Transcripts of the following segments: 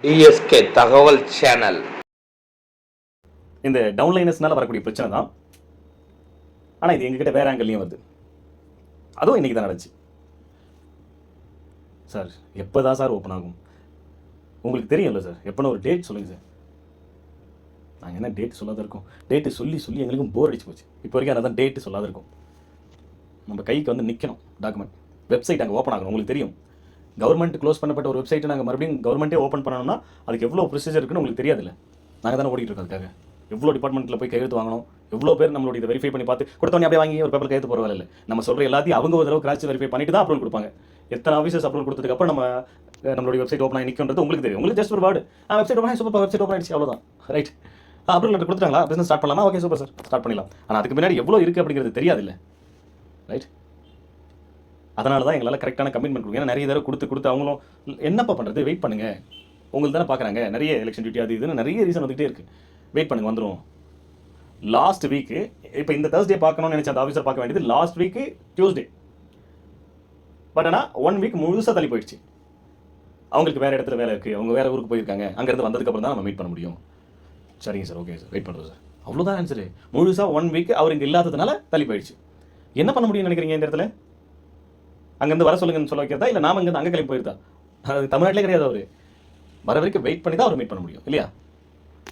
TSK தகவல் channel. இந்த டவுன்லைனர்ஸ்னால வரக்கூடிய பிரச்சனை தான். ஆனால் இது எங்ககிட்ட வேற ஆங்கிள்லையும் வருது. அதுவும் இன்னைக்கு தான் நடந்துச்சு. சார் எப்போ தான் சார் ஓப்பன் ஆகும்? உங்களுக்கு தெரியும்ல சார், எப்போனா ஒரு டேட் சொல்லுங்கள் சார். நாங்கள் என்ன டேட் சொல்லாத இருக்கோம்? டேட்டு சொல்லி சொல்லி எங்களுக்கும் போர் அடிச்சு போச்சு. இப்போ வரைக்கும் அதான் டேட்டு சொல்லாத இருக்கும். நம்ம கைக்கு வந்து நிற்கணும் டாக்குமெண்ட். வெப்சைட் அங்கே ஓப்பன் ஆகணும். உங்களுக்கு தெரியும், கவர்மெண்ட் க்ளோஸ் பண்ணப்பட்ட ஒரு வெப்சைட்டை நாங்கள் மறுபடியும் கவர்மெண்ட்டே ஓப்பன் பண்ணணும்னா அதுக்கு எவ்வளோ ப்ரொசீஜர் இருக்குன்னு உங்களுக்கு தெரியாதுல்ல. நாங்கள் தானே ஓடிட்டு இருக்கோம் அதுக்காக. எவ்வளோ டிபார்ட்மெண்ட்டில் போய் கையெழுத்து வாங்கணும், எவ்வளோ பேர் நம்மளோட இதை வெரிஃபை பண்ணி பார்த்து கொடுத்தோன்னே அப்படியே வாங்கி ஒரு பேப்பர் கையெழுத்து போகிற வேலை இல்லை. நம்ம சொல்கிற எல்லாத்தையும் அவங்க ஒரு தடவை கிராஸ் வெரிஃபை பண்ணிட்டு தான் அப்ரூவல் கொடுப்பாங்க. எத்தனை ஆஃபீஸர்ஸ் அப்ரூவல் கொடுத்ததுக்கப்புறம் நம்மளுடைய வெப்சைட் ஓப்பன் ஆகி நிற்கின்றது உங்களுக்கு தெரியும். உங்களுக்கு ஜஸ்ட் ஒரு வேர்டு, வெப்சைட் ஓப்பன் ஆகி சூப்பர், வெப்சைட் ஓப்பன் ஆகிடுச்சு, அவ்வளோதான். ரைட், அப்ரூவல் லெட்டர் கொடுத்துட்டாங்களா, பிஸ்னஸ் ஸ்டார்ட் பண்ணலாமா? ஓகே சூப்பர் சார், ஸ்டார்ட் பண்ணிடலாம். ஆனால் அதுக்கு முன்னாடி எவ்வளோ இருக்குது அப்படிங்கிறது தெரியாது இல்லை. ரைட், அதனால தான் எங்களால் கரெக்டான கமிட்மெண்ட் கொடுங்க. ஏன்னா நிறைய தடவை கொடுத்து அவங்களும் என்னப்பா பண்ணுறது, வெயிட் பண்ணுங்கள், உங்களுக்கு தானே பார்க்குறாங்க, நிறைய எலெக்ஷன் டியூட்டி அது இதுன்னு நிறைய ரீசன் வந்துகிட்டே இருக்குது, வெயிட் பண்ணுங்க வந்துடும். லாஸ்ட் வீக்கு இப்போ இந்த தேர்ஸ்டே பார்க்கணும்னு நினச்ச அந்த ஆஃபீஸர் பார்க்க வேண்டியது லாஸ்ட் வீக்கு டியூஸ்டே. பட் ஆனால் 1 வீக் முழுசாக தள்ளி போயிடுச்சு. அவங்களுக்கு வேறு இடத்துல வேலை இருக்குது, அவங்க வேறு ஊருக்கு போயிருக்காங்க, அங்கேருந்து வந்ததுக்கப்புறம் தான் நம்ம மீட் பண்ண முடியும். சரிங்க சார், ஓகே சார், வெயிட் பண்ணுறோம் சார், அவ்வளோதான் ஆன்சரு. முழுசாக 1 வீக் அவர் இங்கே இல்லாததுனால தள்ளி போயிடுச்சு. என்ன பண்ண முடியும்னு நினைக்கிறீங்க இந்த இடத்துல? அங்கேருந்து வர சொல்லுங்கன்னு சொல்ல வைக்கிறதா, இல்லை நாம இங்கேருந்து அங்கே கிளம்பி போயிருந்தா? அது தமிழ்நாட்டிலே கிடையாது. அவர் வர வரைக்கும் வெயிட் பண்ணி தான் அவர் மீட் பண்ண முடியும் இல்லையா?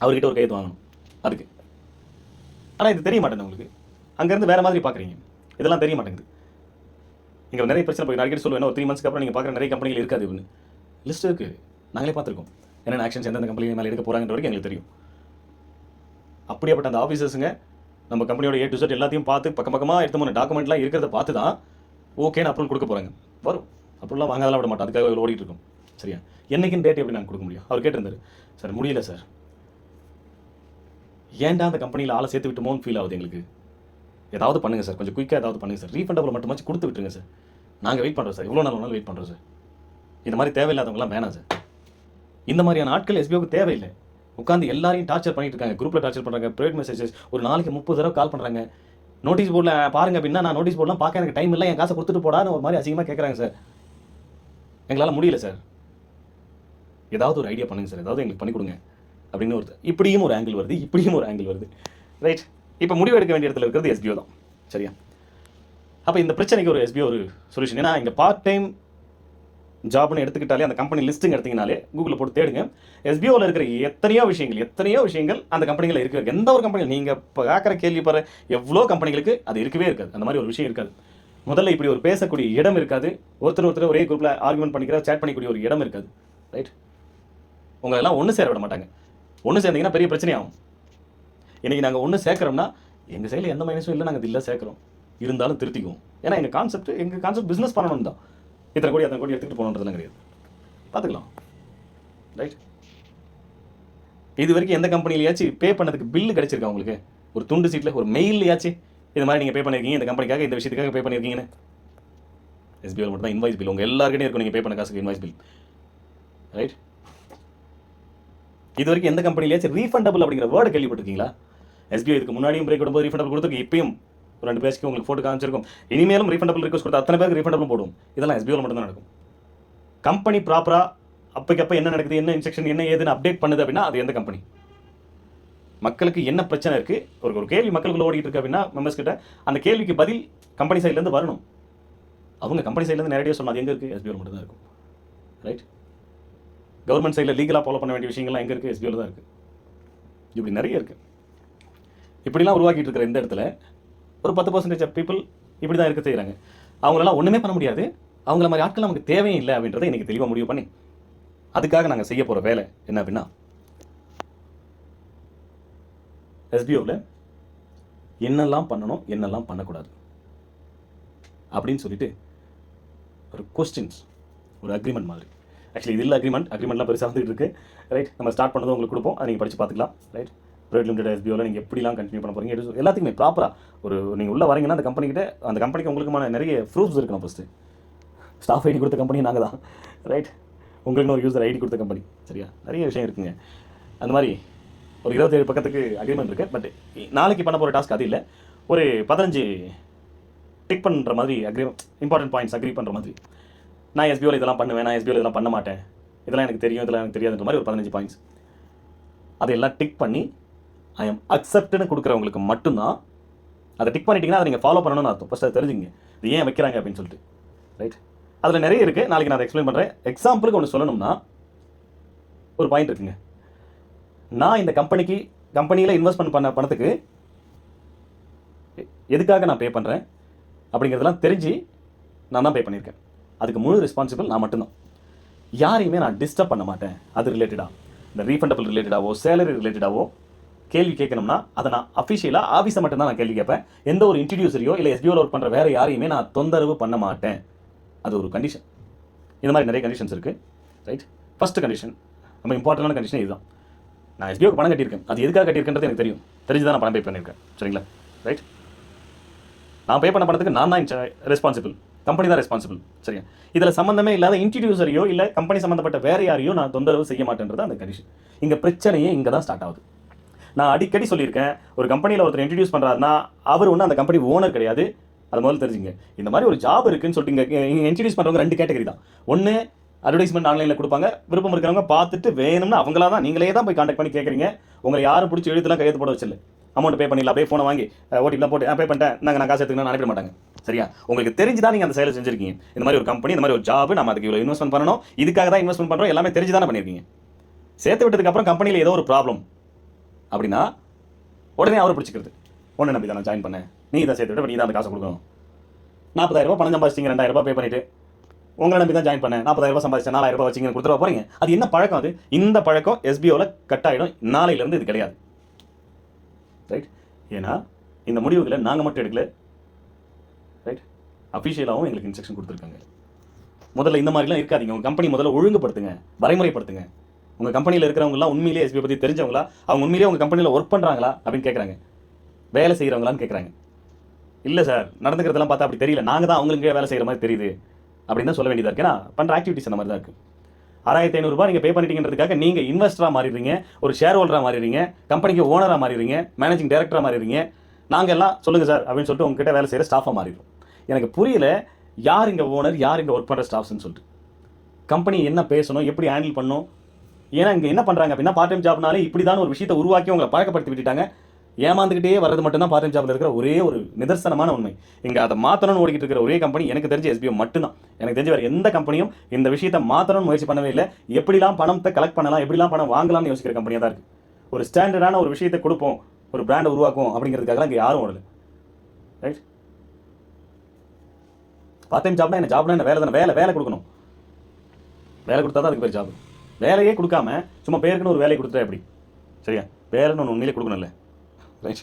அவர்கிட்ட ஒரு கையெழுத்து வாங்கணும் அதுக்கு. ஆனால் இது தெரிய மாட்டேங்குது உங்களுக்கு. அங்கேருந்து வேறு மாதிரி பார்க்குறீங்க, இதெல்லாம் தெரிய மாட்டேங்குது. இங்கே நிறைய பிரச்சனை போய் அடிக்கடி சொல்லுவேன், ஒரு 3 மந்த்ஸ்க்கு அப்புறம் நீங்கள் பார்க்குற நிறைய கம்பெனிகள் இருக்காது. இவனு லிஸ்ட் இருக்குது, நாங்களே பார்த்துருக்கோம். என்னென்ன ஆக்ஷன்ஸ் எந்தெந்த கம்பெனி மேலே எடுக்க போகிறாங்கன்ற வரைக்கும் எங்களுக்கு தெரியும். அப்படியேப்பட்ட அந்த ஆஃபீஸர்ஸுங்க நம்ம கம்பெனியோட A to Z எல்லாத்தையும் பார்த்து பக்கமாக எடுத்து டாக்குமெண்ட்லாம் இருக்கிறத பார்த்து தான் ஓகேன்னு அப்ரூவல் கொடுக்க போகிறாங்க. வரும் அப்ரூவலாம் வாங்காதெல்லாம் விட மாட்டோம், அதுக்காக ஓடிட்டு இருக்கோம். சரியா, என்னைக்குன்னு டேட் எப்படி நாங்கள் கொடுக்க முடியும்? அவர் கேட்டிருந்தாரு, சார் முடியல சார், ஏன்டா அந்த கம்பெனியில் ஆளை சேர்த்து விட்டுமோன்னு ஃபீல் ஆகுது எங்களுக்கு, ஏதாவது பண்ணுங்கள் சார், கொஞ்சம் குயிக்காக ஏதாவது பண்ணுங்கள் சார், ரீஃபண்டபிள் மட்டுமாச்சு கொடுத்து விட்டுருங்க சார், நாங்கள் வெயிட் பண்ணுறோம் சார், இவ்வளோ நாள் வெயிட் பண்ணுறோம் சார். இந்த மாதிரி தேவையில்லாதவங்களாம் வேணாம் சார். இந்த மாதிரியான ஆட்கள் SBOக்கு தேவையில்லை. உட்காந்து எல்லாரையும் டார்ச்சர் பண்ணிட்டு இருக்காங்க, குரூப்பில் டார்ச்சர் பண்ணுறாங்க, ப்ரைவேட் மெசேஜஸ் ஒரு நாளைக்கு 30 தடவை கால் பண்ணுறாங்க. நோட்டீஸ் போர்டில் பாருங்க அப்படின்னா, நான் நோட்டீஸ் போர்டெலாம் பார்க்க எனக்கு டைம் இல்லை, என் காசை கொடுத்துட்டு போடான்னு ஒரு மாதிரி அசிங்கமாக கேட்குறாங்க சார். எங்களால் முடியல சார், ஏதாவது ஒரு ஐடியா பண்ணுங்கள் சார், ஏதாவது எங்களுக்கு பண்ணி கொடுங்க அப்படின்னு ஒரு இப்படியும் ஒரு ஆங்கிள் வருது, இப்படியும் ஒரு ஆங்கிள் வருது. ரைட், இப்போ முடிவு எடுக்க வேண்டிய இடத்துல இருக்கிறது SBO தான். சரியா, அப்போ இந்த பிரச்சனைக்கு ஒரு SBO ஒரு சொல்யூஷன். ஏன்னா இங்கே பார்ட் டைம் ஜாப்னு எடுத்துக்கிட்டாலே அந்த கம்பெனி லிஸ்ட்டுங்க எடுத்திங்கனாலே கூகுளில் போட்டு தேடுங்க, SBOவில் இருக்கிற எத்தனையோ விஷயங்கள் அந்த கம்பெனிகளில் இருக்குது. எந்த ஒரு கம்பெனியில் நீங்கள் இப்போ பார்க்குற கேள்விப்படுற எவ்வளோ கம்பெனிகளுக்கு அது இருக்கவே இருக்காது, அந்த மாதிரி ஒரு விஷயம் இருக்காது. முதல்ல இப்படி ஒரு பேசக்கூடிய இடம் இருக்காது, ஒருத்தர் ஒரே குரூப்பில் ஆர்குமெண்ட் பண்ணிக்கிற சேட் பண்ணிக்கூடிய ஒரு இடம் இருக்காது. ரைட், உங்களெல்லாம் ஒன்று சேர விட மாட்டாங்க. ஒன்று சேர்ந்தீங்கன்னா பெரிய பிரச்சனையாகும். இன்றைக்கி நாங்கள் ஒன்று சேர்க்குறோம்னா எங்கள் சைடில் எந்த மைனஸும் இல்லை, நாங்கள் இல்லை சேர்க்குறோம், இருந்தாலும் திருத்திக்குவோம். ஏன்னா எங்கள் கான்செப்ட் பிஸ்னஸ் பண்ணணும் தான். இத்தனை கோடி எடுத்துகிட்டு போகணுன்றதுலாம் கிடையாது, பார்த்துக்கலாம். ரைட், இது வரைக்கும் எந்த கம்பெனிலையாச்சும் பே பண்ணதுக்கு பில்லு கிடைச்சிருக்கா உங்களுக்கு? ஒரு துண்டு சீட்டில் ஒரு மெயிலையாச்சும் இது மாதிரி நீங்கள் பே பண்ணியிருக்கீங்க, இந்த கம்பெனிக்காக இந்த விஷயத்துக்காக பே பண்ணியிருக்கீங்கன்னு? SBOவில் மட்டும் தான் இன்வாய்ஸ் பில் உங்கள் எல்லாருக்கிட்டே இருக்கும், நீங்கள் பே பண்ண காசுக்கு இன்வாய்ஸ் பில். ரைட், இது வரைக்கும் எந்த கம்பெனிலையாச்சும் ரீஃபண்டபிள் அப்படிங்கிற வேர்டு கேள்விப்பட்டிருக்கீங்களா? SBO இதுக்கு முன்னாடியும் பிரேக் விடும்போது ரீஃபண்டபிள் கொடுத்துருக்கு, இப்பயும் ஒரு 2 பேஜ்க்கு உங்களுக்கு ஃபோட்டோ காமிச்சிருக்கும், இனிமேலும் ரீஃபண்டபிள் ரிக்வஸ்ட் கொடுத்து அத்தனை பேருக்கு ரீஃபண்டபிள் போடும். இதெல்லாம் SBOவில் மட்டும் தான் நடக்கும். கம்பெனி ப்ராப்பராக அப்பக்கப்போ என்ன நடக்குது, என்ன இன்ஸ்ட்ரக்ஷன், என்ன ஏதுன்னு அப்டேட் பண்ணுது அப்படின்னா அது எந்த கம்பெனி? மக்களுக்கு என்ன பிரச்சனை இருக்குது, ஒரு கேள்வி மக்களுக்குள்ள ஓடிட்டு இருக்கு அப்படின்னா மெம்பர்ஸ் கிட்ட அந்த கேள்விக்கு பதில் கம்பெனி சைட்லேருந்து வரணும். அவங்க கம்பெனி சைட்லேருந்து நேரடியாக சொன்னால் அது எங்கே இருக்குது? SBOவில் மட்டும் தான் இருக்கும். ரைட், கவர்மெண்ட் சைடில் லீகலாக ஃபாலோ பண்ண வேண்டிய விஷயங்கள்லாம் எங்கே இருக்குது? SBOவில் தான் இருக்குது. இப்படி நிறைய இருக்குது. இப்படிலாம் உருவாக்கிட்டு இருக்கிற இந்த இடத்துல ஒரு 10% ஆஃப் பீப்புள் இப்படி தான் இருக்க செய்கிறாங்க. அவங்களெல்லாம் ஒன்றுமே பண்ண முடியாது, அவங்கள மாதிரி ஆட்கள் நமக்கு தேவையும் இல்லை அப்படின்றத இன்றைக்கி தெளிவாக முடிவு பண்ணி அதுக்காக நாங்கள் செய்ய போகிற வேலை என்ன அப்படின்னா, SBOவில் என்னெல்லாம் பண்ணணும், என்னெல்லாம் பண்ணக்கூடாது அப்படின்னு சொல்லிட்டு ஒரு கொஸ்டின்ஸ், ஒரு அக்ரிமெண்ட் மாதிரி. ஆக்சுவலி இது இல்லை அக்ரிமெண்ட்லாம் பெருசாக வந்துட்டு இருக்குது. ரைட், நம்ம ஸ்டார்ட் பண்ணதும் உங்களுக்கு கொடுப்போம், அதை நீங்கள் படித்து பார்த்துக்கலாம். ரைட், ப்ரைவேட் லிமிடெட் SBOவில் நீங்கள் எப்படிலாம் கண்டினியூ பண்ண போகிறீங்க, எல்லாத்துக்குமே ப்ராப்பராக ஒரு நீங்கள் உள்ளே வரீங்கன்னா அந்த கம்பெனிக்கு உங்களுக்குமான நிறைய ப்ரூஃப்ஸ் இருக்கணும். ஃபஸ்ட்டு ஸ்டாஃப் ஐடி கொடுத்த கம்பெனி நாங்கள் தான். ரைட், உங்களுக்கு ஒரு யூசர் ஐடி கொடுத்த கம்பெனி. சரியா, நிறைய விஷயம் இருக்குங்க. அந்த மாதிரி ஒரு 27 பக்கத்துக்கு அக்ரிமெண்ட் இருக்குது. பட் நாளைக்கு பண்ண போகிற டாஸ்க் அது இல்லை, ஒரு 15 டிக் பண்ணுற மாதிரி இம்பார்ட்டன்ட் பாயிண்ட்ஸ் அக்ரி பண்ணுற மாதிரி. நான் SBOவில் இதெல்லாம் பண்ணுவேன், நான் SBOவில் இதெல்லாம் பண்ண மாட்டேன், இதெல்லாம் எனக்கு தெரியும், இதெல்லாம் எனக்கு தெரியாதுன்ற மாதிரி ஒரு 15 பாயிண்ட்ஸ். அதையெல்லாம் டிக் பண்ணி ஐ எம் அக்செப்ட்னு கொடுக்குறவங்களுக்கு மட்டும்தான். அதை டிக் பண்ணிட்டீங்கன்னா அதை நீங்கள் ஃபாலோ பண்ணணும்னு அர்த்தம். ஃபஸ்ட் அதை தெரிஞ்சுங்க, இது ஏன் வைக்கிறாங்க அப்படின்னு சொல்லிட்டு. ரைட், அதில் நிறைய இருக்குது, நாளைக்கு நான் அதை எக்ஸ்பிளைன் பண்ணுறேன். எக்ஸாம்பிளுக்கு ஒன்று சொல்லணும்னா ஒரு பாயிண்ட் இருக்குங்க. நான் இந்த கம்பெனியில் இன்வெஸ்ட்மெண்ட் பண்ண பணத்துக்கு எதுக்காக நான் பே பண்ணுறேன் அப்படிங்கிறதெல்லாம் தெரிஞ்சு நான் தான் பே பண்ணியிருக்கேன். அதுக்கு முழு ரெஸ்பான்சிபிள் நான் மட்டும்தான். யாரையுமே நான் டிஸ்டர்ப் பண்ண மாட்டேன். அது ரிலேட்டடாக, இந்த ரீஃபண்டபிள் ரிலேட்டடாவோ சேலரி ரிலேட்டடாவோ கேள்வி கேட்கணும்னா அதை நான் அஃபிஷியலாக ஆஃபீஸை மட்டும்தான் நான் கேள்வி கேட்பேன். எந்த ஒரு இன்ட்ரடியூசரையோ இல்லை எஸ்பிஓவில் ஒர்க் பண்ணுற வேறு யாரையுமே நான் தொந்தரவு பண்ண மாட்டேன். அது ஒரு கண்டிஷன். இந்த மாதிரி நிறைய கண்டிஷன்ஸ் இருக்குது. ரைட், ஃபஸ்ட்டு கண்டிஷன், நம்ம இம்பார்ட்டண்டான கண்டிஷன் இதுதான். நான் எஸ்பிஓக்கு பணம் கட்டியிருக்கேன், அது எதுக்காக கட்டியிருக்கேன்றது எனக்கு தெரியும், தெரிஞ்சு தான் நான் பணம் பே பண்ணியிருக்கேன். சரிங்களா? ரைட், நான் பே பண்ண பணத்துக்கு நான் தான் ரெஸ்பான்சிபிள், கம்பெனி தான் ரெஸ்பான்சிபிள். சரியா? இதில் சம்மந்தமே இல்லாத இன்ட்ரடியூசரையோ இல்லை கம்பெனி சம்மந்தப்பட்ட வேறு யாரையோ நான் தொந்தரவு செய்ய மாட்டேன்றது அந்த கண்டிஷன். இங்கே பிரச்சனையே இங்கே தான் ஸ்டார்ட் ஆகுது. நான் அடிக்கடி சொல்லியிருக்கேன், ஒரு கம்பெனியில் ஒருத்தர் இன்ட்ரடியூஸ் பண்ணுறாருன்னா அவர் ஒன்றும் அந்த கம்பெனி ஓனர் கிடையாது. அது முதல்ல தெரிஞ்சுங்க. இந்த மாதிரி ஒரு ஜாப் இருக்குன்னு சொல்லிட்டு இங்கே இன்ட்ரடியூஸ் பண்ணுறவங்க 2 கேட்டகரி தான். ஒன்று, அட்வர்டைஸ்மெண்ட் ஆன்லைனில் கொடுப்பாங்க, விருப்பம் இருக்கிறவங்க பார்த்துட்டு வேணும்னா அவங்களா தான், நீங்களே தான் போய் கான்டாக்ட் பண்ணி கேட்குறீங்க. உங்களை யாரும் பிடிச்சி எழுத்துலாம் கையெழுத்து போட வச்சில்ல, அமௌண்ட் பே பண்ணிடலாம், அப்படியே ஃபோனை வாங்கி ஓடிபிலாம் போட்டு பே பண்ணிட்டேன் நான் காசு எடுத்துக்கணும் அனுப்பிட மாட்டாங்க. சரியா? உங்களுக்கு தெரிஞ்சு தான் நீங்கள் அந்த செயலை செஞ்சிருக்கீங்க. இந்த மாதிரி ஒரு கம்பெனி, இந்த மாதிரி ஒரு ஜாப், நம்ம அதுக்கு இவ்வளோ இன்வெஸ்ட்மெண்ட் பண்ணணும், இதுக்காக தான் இன்வெஸ்ட்மெண்ட் பண்ணுறோம், எல்லாமே தெரிஞ்சு தானே பண்ணியிருக்கீங்க. சேர்த்து விட்டதுக்கப்புறம் கம்பெனியில் ஏதோ ஒரு ப்ராப்ளம் அப்படின்னா உடனே அவரை பிடிச்சிக்கிறது. ஒன்று நம்பி தான் நான் ஜாயின் பண்ணேன், நீ இதை சேர்த்து விட்டு நீ தான் அந்த காசை கொடுக்கணும். 40,000 பணம் சம்பாதிச்சிங்க, 2,000 பே பண்ணிவிட்டு உங்களை நம்பி தான் ஜாயின் பண்ணேன், 40,000 சம்பாதிச்சேன், 4,000 வச்சிங்க கொடுத்துட போகிறீங்க. அது என்ன பழக்கம்? அது இந்த பழக்கம் எஸ்பிஓவில் கட் ஆகிடும். நாளையிலேருந்து இது கிடையாது. ரைட், ஏன்னா இந்த முடிவுகளை நாங்கள் மட்டும் எடுக்கல. ரைட், அஃபிஷியலாகவும் எங்களுக்கு இன்ஸ்ட்ரக்ஷன் கொடுத்துருக்காங்க. முதல்ல இந்த மாதிரிலாம் இருக்காதீங்க. உங்கள் கம்பெனி முதல்ல ஒழுங்குபடுத்துங்க, வரைமுறைப்படுத்துங்க. உங்கள் கம்பெனியில் இருக்கிறவங்களாம் உண்மையிலேயே எஸ்பிஓ பற்றி தெரிஞ்சவங்களா, அவங்க உண்மையிலேயே உங்கள் கம்பெனியில் ஒர்க் பண்ணுறாங்களா அப்படின்னு கேட்குறாங்க. வேலை செய்கிறவங்களான்னு கேட்குறாங்க. இல்லை சார், நடந்துக்கிறதெல்லாம் பார்த்தா அப்படி தெரியல, நாங்கள் தான் அவங்களுக்கு வேலை செய்கிற மாதிரி தெரியுது அப்படின்னு தான் சொல்ல வேண்டியதாக இருக்குது. ஏன்னா பண்ணுற ஆக்டிவிட்டிஸ் அந்த மாதிரி தான் இருக்குது. 6,500 நீங்கள் பே பண்ணிட்டீங்கிறதுக்காக நீங்கள் இன்வெஸ்டராக மாறிடுறீங்க, ஒரு ஷேர் ஹோல்டராக மாறிடுறீங்க, கம்பெனிக்கு ஓனராக மாறிடுறீங்க, மேனேஜிங் டைரக்டராக மாறிடுறீங்க. நாங்கள் எல்லாம் சொல்லுங்கள் சார் அப்படின்னு சொல்லிட்டு உங்ககிட்ட வேலை செய்கிற ஸ்டாஃபாக மாறிடும். எனக்கு புரியல, யார் இங்கே ஓனர், யார் இங்கே ஒர்க் பண்ணுற ஸ்டாஃப்ஸ்ன்னு சொல்லிட்டு. கம்பெனி என்ன பேசணும், எப்படி ஹேண்டில் பண்ணணும். ஏன்னா இங்கே என்ன பண்ணுறாங்க அப்படின்னா, பார்ட் டைம் ஜாப்னாலே இப்படி தான் ஒரு விஷயத்தை உருவாக்கி உங்களை பழக்கப்படுத்தி விட்டுட்டாங்க. ஏமாந்துக்கிட்டே வர்றது மட்டும்தான் பார்ட் டைம் ஜாப்ல இருக்கிற ஒரே ஒரு நிதர்சனமான உண்மை. இங்கே அதை மாற்றணும்னு ஓடிக்கிட்டு இருக்கிற ஒரே கம்பெனி எனக்கு தெரிஞ்ச எஸ்பிஓ மட்டும்தான். எனக்கு தெரிஞ்ச வேறு எந்த கம்பெனியும் இந்த விஷயத்தை மாற்றணும்னு முயற்சி பண்ணவே இல்லை. எப்படிலாம் பணத்தை கலெக்ட் பண்ணலாம், எப்படிலாம் பணம் வாங்கலாம்னு யோசிக்கிற கம்பெனியாக தான் இருக்குது. ஒரு ஸ்டாண்டர்டான ஒரு விஷயத்தை கொடுப்போம், ஒரு பிராண்டை உருவாக்கும் அப்படிங்கிறதுக்காக இங்கே யாரும் ஓடலை. ரைட், பார்ட் டைம் ஜாப்னா என்ன? ஜாப்னா என்ன? வேலை தானே. வேலை கொடுக்கணும். வேலை கொடுத்தா தான் அதுக்கு பேர் ஜாப். வேலையே கொடுக்காம சும்மா பேருக்குன்னு ஒரு வேலையை கொடுத்துட்டா எப்படி? சரியா? வேலைன்னு ஒன்று உண்மையிலே கொடுக்கணும்ல. ரைட்,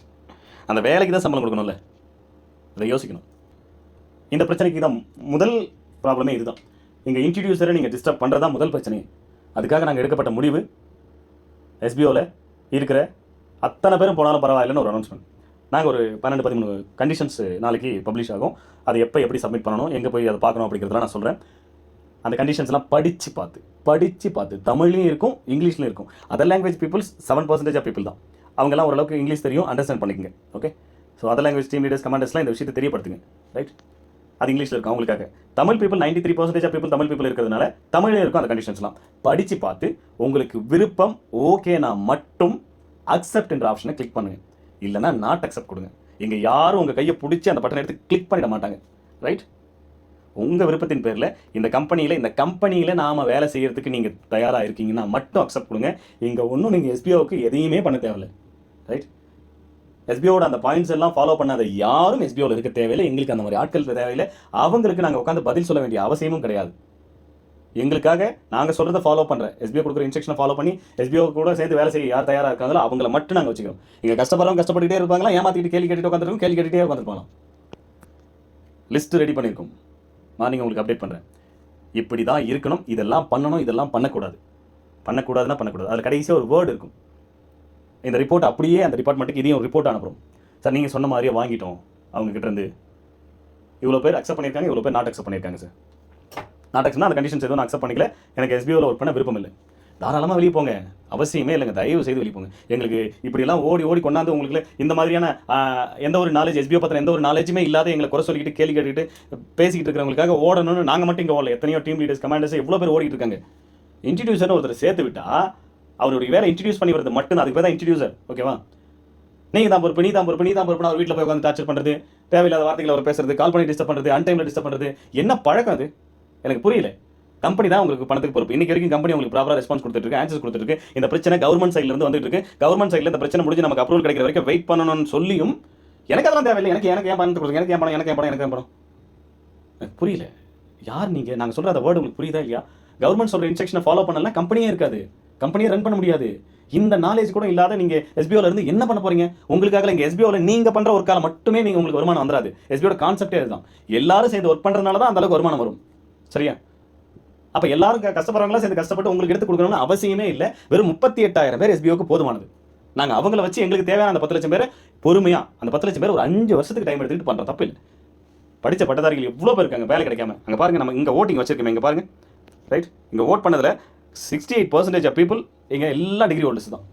அந்த வேலைக்கு தான் சம்பளம் கொடுக்கணும்ல. அதை யோசிக்கணும். இந்த பிரச்சனைக்கு தான் முதல் ப்ராப்ளமே இதுதான். நீங்கள் இன்ட்ரடியூசரை நீங்கள் டிஸ்டர்ப் பண்ணுறது தான் முதல் பிரச்சனை. அதுக்காக நாங்கள் எடுக்கப்பட்ட முடிவு, எஸ்பிஓவில் இருக்கிற அத்தனை பேரும் போனாலும் பரவாயில்லைன்னு ஒரு அனௌன்ஸ்மெண்ட். நாங்கள் ஒரு 12-13 கண்டிஷன்ஸ் நாளைக்கு பப்ளிஷ் ஆகும். அதை எப்படி சப்மிட் பண்ணணும், எங்கே போய் அதை பார்க்கணும் அப்படிங்கிறதுலாம் நான் சொல்கிறேன். அந்த கண்டிஷன்ஸ்லாம் படித்து பார்த்து தமிழ்லையும் இருக்கும், இங்கிலீஷ்லையும் இருக்கும். Other language peoples 7% of people தான். அவங்கெல்லாம் ஓரளவுக்கு இங்கிலீஷ் தெரியும், அண்டர்ஸ்டாண்ட் பண்ணிக்கங்க. Okay, so other language team leaders, கமாண்டர்ஸ்லாம் இந்த விஷயத்தை தெரியப்படுத்துங்க. ரைட், அது இங்கிலீஷில் இருக்கும் அவங்களுக்காக. Tamil people 93% of people Tamil people இருக்கிறதுனால தமிழில் இருக்கும் அந்த கண்டிஷன்ஸ்லாம். படித்து பார்த்து உங்களுக்கு விருப்பம் ஓகேனா மட்டும் அக்செப்ட் என்ற ஆப்ஷனை கிளிக் பண்ணுங்கள். இல்லைனா நாட் அக்செப்ட் கொடுங்க. இங்கே யாரும் உங்கள் கையை பிடிச்சி அந்த பட்டனை எடுத்து கிளிக் பண்ணிட மாட்டாங்க. ரைட், உங்கள் விருப்பத்தின் பேரில் இந்த கம்பெனியில் நாம் வேலை செய்கிறதுக்கு நீங்கள் தயாராக இருக்கீங்கன்னா மட்டும் அக்செப்ட் கொடுங்க. இங்கே ஒன்றும் நீங்கள் எஸ்பிஓவுக்கு எதையுமே பண்ண தேவையில்லை. ரைட், எஸ்பிஓட அந்த பாயிண்ட்ஸ் எல்லாம் ஃபாலோ பண்ணாத யாரும் எஸ்பிஓவில் இருக்க தேவையில்லை. எங்களுக்கு அந்த மாதிரி ஆட்கள் தேவையில்லை. அவங்களுக்கு நாங்கள் உட்காந்து பதில் சொல்ல வேண்டிய அவசியமும் கிடையாது. எங்களுக்காக நாங்கள் சொல்கிறத ஃபாலோ பண்ணுறேன், எஸ்பிஓ கொடுக்குற இன்ஸ்ட்ரக்ஷனை ஃபாலோ பண்ணி எஸ்பிஓ கூட சேர்ந்து வேலை செய்ய யார் தயாராக இருக்காங்களோ அவங்கள மட்டும் நாங்கள் வச்சுக்கிறோம். இங்கே கஷ்டப்பட்டுகிட்டே இருப்பாங்களா, ஏமாற்றிட்டு கேள்வி கேட்டுகிட்டே உட்காந்துருப்பாங்க. லிஸ்ட்டு ரெடி பண்ணியிருக்கோம், மார்னிங் உங்களுக்கு அப்டேட் பண்ணுறேன். இப்படி தான் இருக்கணும், இதெல்லாம் பண்ணணும், இதெல்லாம் பண்ணக்கூடாதுன்னா பண்ணக்கூடாது. அதில் கடைசியாக ஒரு வேர்டு இருக்கும். இந்த ரிப்போர்ட் அப்படியே அந்த டிபார்ட்மெண்ட்டுக்கு இதையும் ரிப்போர்ட் அனுப்புகிறோம். சார் நீங்கள் சொன்ன மாதிரியே வாங்கிட்டோம், அவங்ககிட்டேருந்து இவ்வளோ பேர் அக்செப்ட் பண்ணியிருக்காங்க, இவ்வளோ பேர் நாட் அக்செப்ட் பண்ணியிருக்காங்க. சார் நாட் அக்செப்ட்னா அந்த கண்டிஷன்ஸ் எதுவும் அக்செப்ட் பண்ணிக்கல, எனக்கு எஸ்பிஓவில் ஒர்க் பண்ண விருப்பம் இல்லை, தாராளமாக வெளியே போங்க, அவசியமே இல்லைங்க, தயவு செய்து வெளியே போங்க. எங்களுக்கு இப்படியெல்லாம் ஓடி கொண்டாந்து உங்களுக்கு இந்த மாதிரியான எந்த ஒரு நாலேஜ், எஸ்பிஓ பற்றின எந்த ஒரு நாலேஜுமே இல்லாத எங்களை குறை சொல்லிக்கிட்டு கேள்வி கேட்டுக்கிட்டு பேசிக்கிட்டு இருக்கிறவங்களுக்காக ஓடணும்னு நாங்கள் மட்டும் இங்கே ஓடல. எத்தனையோ டீம் லீடர்ஸ், கமாண்டர்ஸ் எவ்வளோ பேர் ஓடிட்டு இருக்காங்க. இன்ட்ரடியூசர்னு ஒருத்தர் சேர்த்து விட்டா அவருடைய வேலை இன்ட்ரடியூஸ் பண்ணி வரது மட்டும் அதுக்கு பேர் தான் இன்ட்ரடியூசர். ஓகேவா? நீங்கள் தான் பொறுப்பு, நீ தான் பொறுப்பு, நீ தான் பொறுப்பு. அவர் வீட்டில் போய் உட்காந்து டார்ச்சர் பண்ணுறது, தேவையில்லாத வார்த்தைகளை அவர் பேசுறது, கால் பண்ணி டிஸ்டர்ப் பண்ணுறது, அன்டைமில் டிஸ்டர்ப் பண்ணுறது, என்ன பழக்கம் அது? எனக்கு புரியல. கம்பெனி தான் உங்களுக்கு பணத்துக்கு பொறுப்பு. இன்னைக்கு வரைக்கும் கம்பெனி உங்களுக்கு ப்ராப்பராக ரெஸ்பான்ஸ் கொடுத்துருக்கு, ஆன்சர்ஸ் கொடுத்துருக்கு. இந்த பிரச்சனை கவர்மெண்ட் சைட்ல இருந்து வந்துட்டு இருக்கு. கவர்மெண்ட் சைட்ல இந்த பிரச்சனை முடிஞ்சு நமக்கு அப்ரூவல் கிடைக்கிற வரைக்கும் வெயிட் பண்ணணும்னு சொல்லியும் எனக்கு அதெல்லாம் தேவையில்லை. எனக்கு ஏன் பணத்தை கொடுங்க, எனக்கு ஏன் பணம் எனக்கு புரியல. யார் நீங்க? நாங்கள் சொல்ற அந்த வேர்டு உங்களுக்கு புரியுதா இல்லையா? கவர்மெண்ட் சொல்ற இன்ஸ்ட்ரக்ஷனை ஃபாலோ பண்ணலாம் கம்பெனியே இருக்காது, கம்பெனியை ரன் பண்ண முடியாது. இந்த நாலேஜ் கூட இல்லாத நீங்க எஸ்பிஓல இருந்து என்ன பண்ண போறீங்க? உங்களுக்காக இங்க எஸ்பிஓல நீங்க பண்ற ஒரு காலம் மட்டுமே நீங்க உங்களுக்கு வருமானம் வந்துடாது. எஸ்பிஓட கான்செப்டே அதுதான். எல்லாரும் சேர்ந்து ஒர்க் பண்றதுனால தான் அந்த அளவுக்கு வருமானம் வரும். சரியா? அப்ப எல்லாரும் கஷ்டப்படுறவங்களா சேர்ந்து கஷ்டப்பட்டு உங்களுக்கு எடுத்து கொடுக்கணும்னு அவசியமே இல்லை. வெறும் 38,000 பேர் எஸ்பிஓக்கு போதுமானது. நாங்க அவங்கள வச்சு எங்களுக்கு தேவையான அந்த 10 லட்சம் பேர் பொறுமையா அந்த 10 லட்சம் பேர் ஒரு 5 வருஷத்துக்கு டைம் எடுத்துக்கிட்டு பண்றோம். தப்பு இல்லை. படிச்ச பட்டதாரிகள் எவ்வளோ பேர் இருக்காங்க வேலை கிடைக்காம. அங்கே பாருங்க, நம்ம இங்கே ஓட்டிங் வச்சிருக்கோம். இங்கே பாருங்க, ரைட்? இங்கே ஓட் பண்ணதில் 68% ஆஃப் பீப்புள் இங்கே எல்லா டிகிரி ஹோல்டர்ஸ் தான்.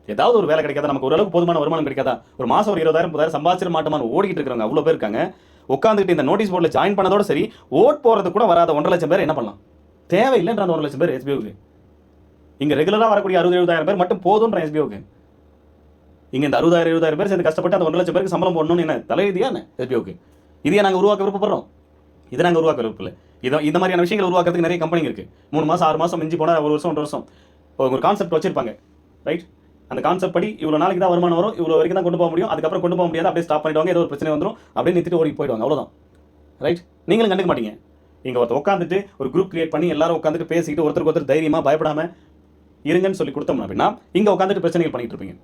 ஏதாவது ஒரு வேலை கிடைக்காதா? நமக்கு ஓரளவுக்கு போதுமான வருமானம் கிடைக்காதா? ஒரு மாதம் ஒரு 20,000 சம்பாதிச்சிட மாட்டோமான்னு ஓடிக்கிட்டு இருக்கிறவங்க அவ்வளோ பேர் இருக்காங்க. உட்காந்துக்கிட்டு இந்த நோட்டீஸ் போர்டில் ஜாயின் பண்ணதோட சரி, ஓட் போகிறது கூட வராத 1.5 லட்சம் பேர் என்ன பண்ணலாம்? தேவையில்லைன்ற அந்த 1 லட்சம் பேர் எஸ்பிஓக்கு. இங்கே ரெகுலராக வரக்கூடிய 60,000-70,000 பேர் மட்டும் போதுன்ற எஸ்பிஓக்கு. இங்கே இந்த 60,000-70,000 பேர் சேர்ந்து கஷ்டப்பட்டு அந்த 1 லட்சம் பேருக்கு சம்பளம் போடணும்னு என்ன தலைவிதியா என்ன எஸ்பிஓக்கு? இதையே நாங்கள் உருவாக்க விருப்பப்படுறோம். இதை நாங்கள் உருவாக்க விருப்பம். இந்த மாதிரியான விஷயங்கள் உருவாக்குறதுக்கு நிறைய கம்பெனி இருக்குது. 3 மாதம் 6 மாதம் மிஞ்சி போனால் 1 வருஷம் 1 வருஷம் ஒரு கான்செப்ட் வச்சிருப்பாங்க. ரைட்? அந்த கான்செப்ட் படி இவ்வளோ நாளைக்கு தான் வருமானம் வரும், இவ்வளோ வரைக்கும் தான் கொண்டு போக முடியும், அதுக்கப்புறம் கொண்டு போக முடியாது, அப்படியே ஸ்டாப் பண்ணிடுவாங்க. ஏதோ ஒரு பிரச்சனை வந்துடும், அப்படியே நிறுத்திட்டு ஓடி போயிடுவாங்க. அவ்வளோதான். ரைட்? நீங்களும் கண்டுக்க மாட்டீங்க. இங்கே ஒருத்தர் உட்காந்துட்டு ஒரு குரூப் கிரியேட் பண்ணி எல்லாரும் உட்காந்துட்டு பேசிக்கிட்டு ஒருத்தருக்கு ஒருத்தர் தைரியமாக பயப்படாமல் இருங்கன்னு சொல்லி கொடுத்தோம்னா அப்படின்னா இங்கே உட்காந்துட்டு பிரச்சனைகள் பண்ணிட்டு இருப்பீங்க.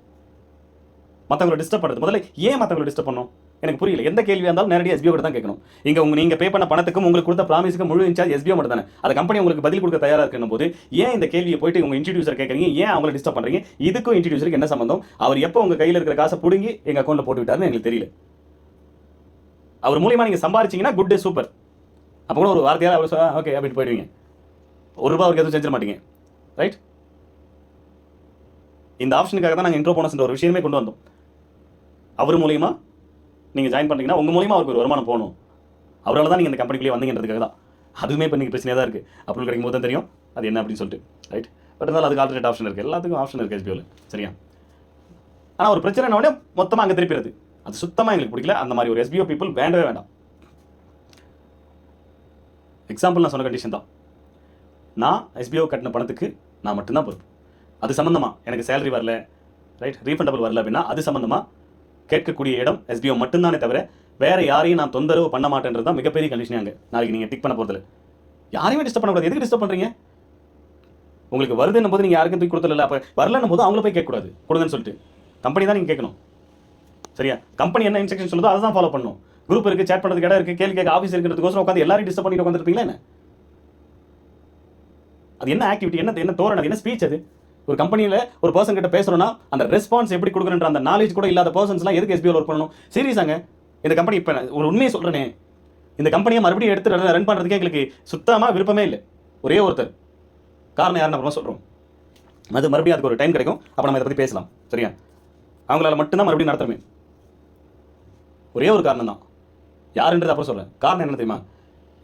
மற்றவங்களை டிஸ்டர்ப் பண்ணுறது முதல்ல ஏன் மற்றவங்களை டிஸ்டர்ப் பண்ணணும்? எனக்கு புரியல. எந்த கேள்வியாக இருந்தாலும் நேரடியாக எஸ்பிஓ கிட்ட தான் கேட்கணும். இங்கே நீங்கள் பே பண்ண பணத்துக்கும் உங்களுக்கு கொடுத்த ப்ராமிஸுக்கு முழு இன்சார்ஜ் எஸ்பிஓ மட்டும் தானே. அந்த கம்பெனி உங்களுக்கு பதில் கொடுக்க தயாராக இருக்கணும் போது ஏன் இந்த கேள்வியை போயிட்டு உங்கள் இன்ட்ரடியூசர் கேட்குறீங்க? ஏன் அவங்களை டிஸ்டர்ப் பண்ணுறீங்க? இதுக்கும் இன்ட்ரடியூசருக்கு என்ன சம்பந்தம்? அவர் எப்போ உங்கள் கையில் இருக்கிற காசை பிடுங்கி எங்கள் அக்கௌண்ட்டில் போட்டு விட்டாருன்னு எங்களுக்கு தெரியல. அவர் மூலியமாக நீங்கள் சம்பாரிச்சிங்கன்னா குட் சூப்பர். அப்போ கூட ஒரு வார்த்தையால் அவர் ஓகே அப்படின்னு போயிடுவீங்க. ₹1 அவருக்கு எதுவும் செஞ்சிட மாட்டீங்க. ரைட்? இந்த ஆப்ஷனுக்காக தான் நாங்கள் இன்ட்ரோ போனஸ்ன்ற ஒரு விஷயமே கொண்டு வந்தோம். அவர் மூலியமாக நீங்கள் ஜாயின் பண்ணுறீங்கன்னா உங்கள் மூலியமாக அவருக்கு ஒரு வருமானம் போகணும். அவரால் தான் நீங்கள் இந்த கம்பெனிக்குள்ளே வந்தீங்கன்றதுக்காக தான். அதுவுமே இப்போ நீங்கள் பிரச்சனையாக தான் இருக்குது. அப்ரூவல் கிடைக்கும் போது தான் தெரியும் அது என்ன அப்படின்னு சொல்லிட்டு. ரைட்? பட் இருந்தாலும் அதுக்கு ஆல்டர்னேட் ஆப்ஷன் இருக்குது. எல்லாத்துக்கும் ஆப்ஷன் இருக்குது எஸ்பிஓவில். சரியா? ஆனால் ஒரு பிரச்சனைனோடனே மொத்தமாக அங்கே திருப்பிடுறது அது சுத்தமாக எங்களுக்கு பிடிக்கல. அந்த மாதிரி ஒரு எஸ்பிஓ பீப்புள் வேண்டவே வேண்டாம். எக்ஸாம்பிள் நான் சொன்ன கண்டிஷன் தான். நான் எஸ்பிஓ கட்டின பணத்துக்கு நான் மட்டும்தான் பொறுப்பு. அது சம்மந்தமாக எனக்கு சேலரி வரல, ரைட், ரீஃபண்டபிள் வரல அப்படின்னா அது சம்மந்தமாக கேட்கக்கூடிய இடம் எஸ்பிஓ மட்டும்தானே தவிர வேறு யாரையும் நான் தொந்தரவு பண்ண மாட்டேன்றது தான் மிகப்பெரிய கண்டிஷன். அங்கே நாளைக்கு நீங்கள் டிக் பண்ண போகிறதில்ல. யாரையுமே டிஸ்டர்ப் பண்ணக்கூடாது. எதுக்கு டிஸ்டர்ப் பண்ணுறீங்க? உங்களுக்கு வருதுன்னும் போது நீங்கள் யாருக்கும் தூக்கி கொடுத்துடல. அப்போ வரலன்னும் போது அவங்கள போய் கேட்கக்கூடாது, கொடுங்கன்னு சொல்லிட்டு. கம்பெனி தான் நீங்கள் கேட்கணும். சரியா? கம்பெனி என்ன இன்ஸ்ட்ரக்ஷன் சொல்லுதோ அதை தான் ஃபாலோ பண்ணணும். குரூப் இருக்குது, சேட் பண்ணுறதுக்கு இடம் இருக்குது, கேள்வி கேட்க ஆஃபீஸ் இருக்கிறதுக்கோசரம் உட்காந்து எல்லாரையும் டிஸ்டர்ப் பண்ணிட்டு உட்காந்துருப்பீங்களா என்ன? அது என்ன ஆக்டிவிட்டி? என்ன தோரணை? என்ன ஸ்பீச் அது? ஒரு கம்பெனியில் ஒரு பர்சன் கிட்ட பேசுகிறோன்னா அந்த ரெஸ்பான்ஸ் எப்படி கொடுக்குறன்ற அந்த நாலேஜ் கூட இல்லாத பர்சன்ஸ்லாம் எதுக்கு எஸ்பிஓவில் ஒர்க் பண்ணணும்? சீரியஸாங்க. இந்த கம்பெனி இப்போ ஒரு உண்மையை சொல்கிறேனே, இந்த கம்பெனியை மறுபடியும் எடுத்து ரன் பண்ணுறதுக்கே எங்களுக்கு சுத்தமாக விருப்பமே இல்லை. ஒரே ஒருத்தர் காரணம் யாருன்னு அப்புறமா சொல்கிறோம். அது மறுபடியும் அதுக்கு ஒரு டைம் கிடைக்கும், அப்போ நம்ம இதை பற்றி பேசலாம். சரியா? அவங்களால மட்டும்தான் மறுபடியும் நடத்துறமே. ஒரே ஒரு காரணம் தான். யாருன்றது அப்புறம் சொல்கிறேன். காரணம் என்ன தெரியுமா?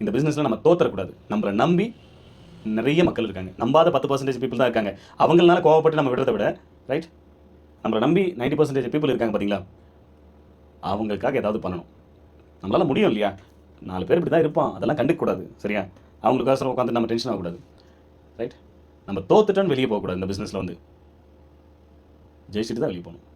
இந்த பிஸ்னஸில் நம்ம தோற்றக்கூடாது. நம்மளை நம்பி நிறைய மக்கள் இருக்காங்க. நம்பாத 10% பீப்புள் தான் இருக்காங்க. அவங்களால கோவப்பட்டு நம்ம விடுறதை விட, ரைட், நம்மளை நம்பி 90% பீப்புள் இருக்காங்க பார்த்தீங்களா? அவங்களுக்காக ஏதாவது பண்ணணும். நம்மளால் முடியும் இல்லையா? 4 பேர் இப்படி தான் இருப்பான், அதெல்லாம் கண்டுக்கக்கூடாது. சரியா? அவங்களுக்காக உட்காந்து நம்ம டென்ஷன் ஆகக்கூடாது. ரைட்? நம்ம தோத்துட்டோன்னு வெளியே போகக்கூடாது. இந்த பிஸ்னஸில் வந்து ஜெயிச்சுட்டு தான் வெளியே போகணும்.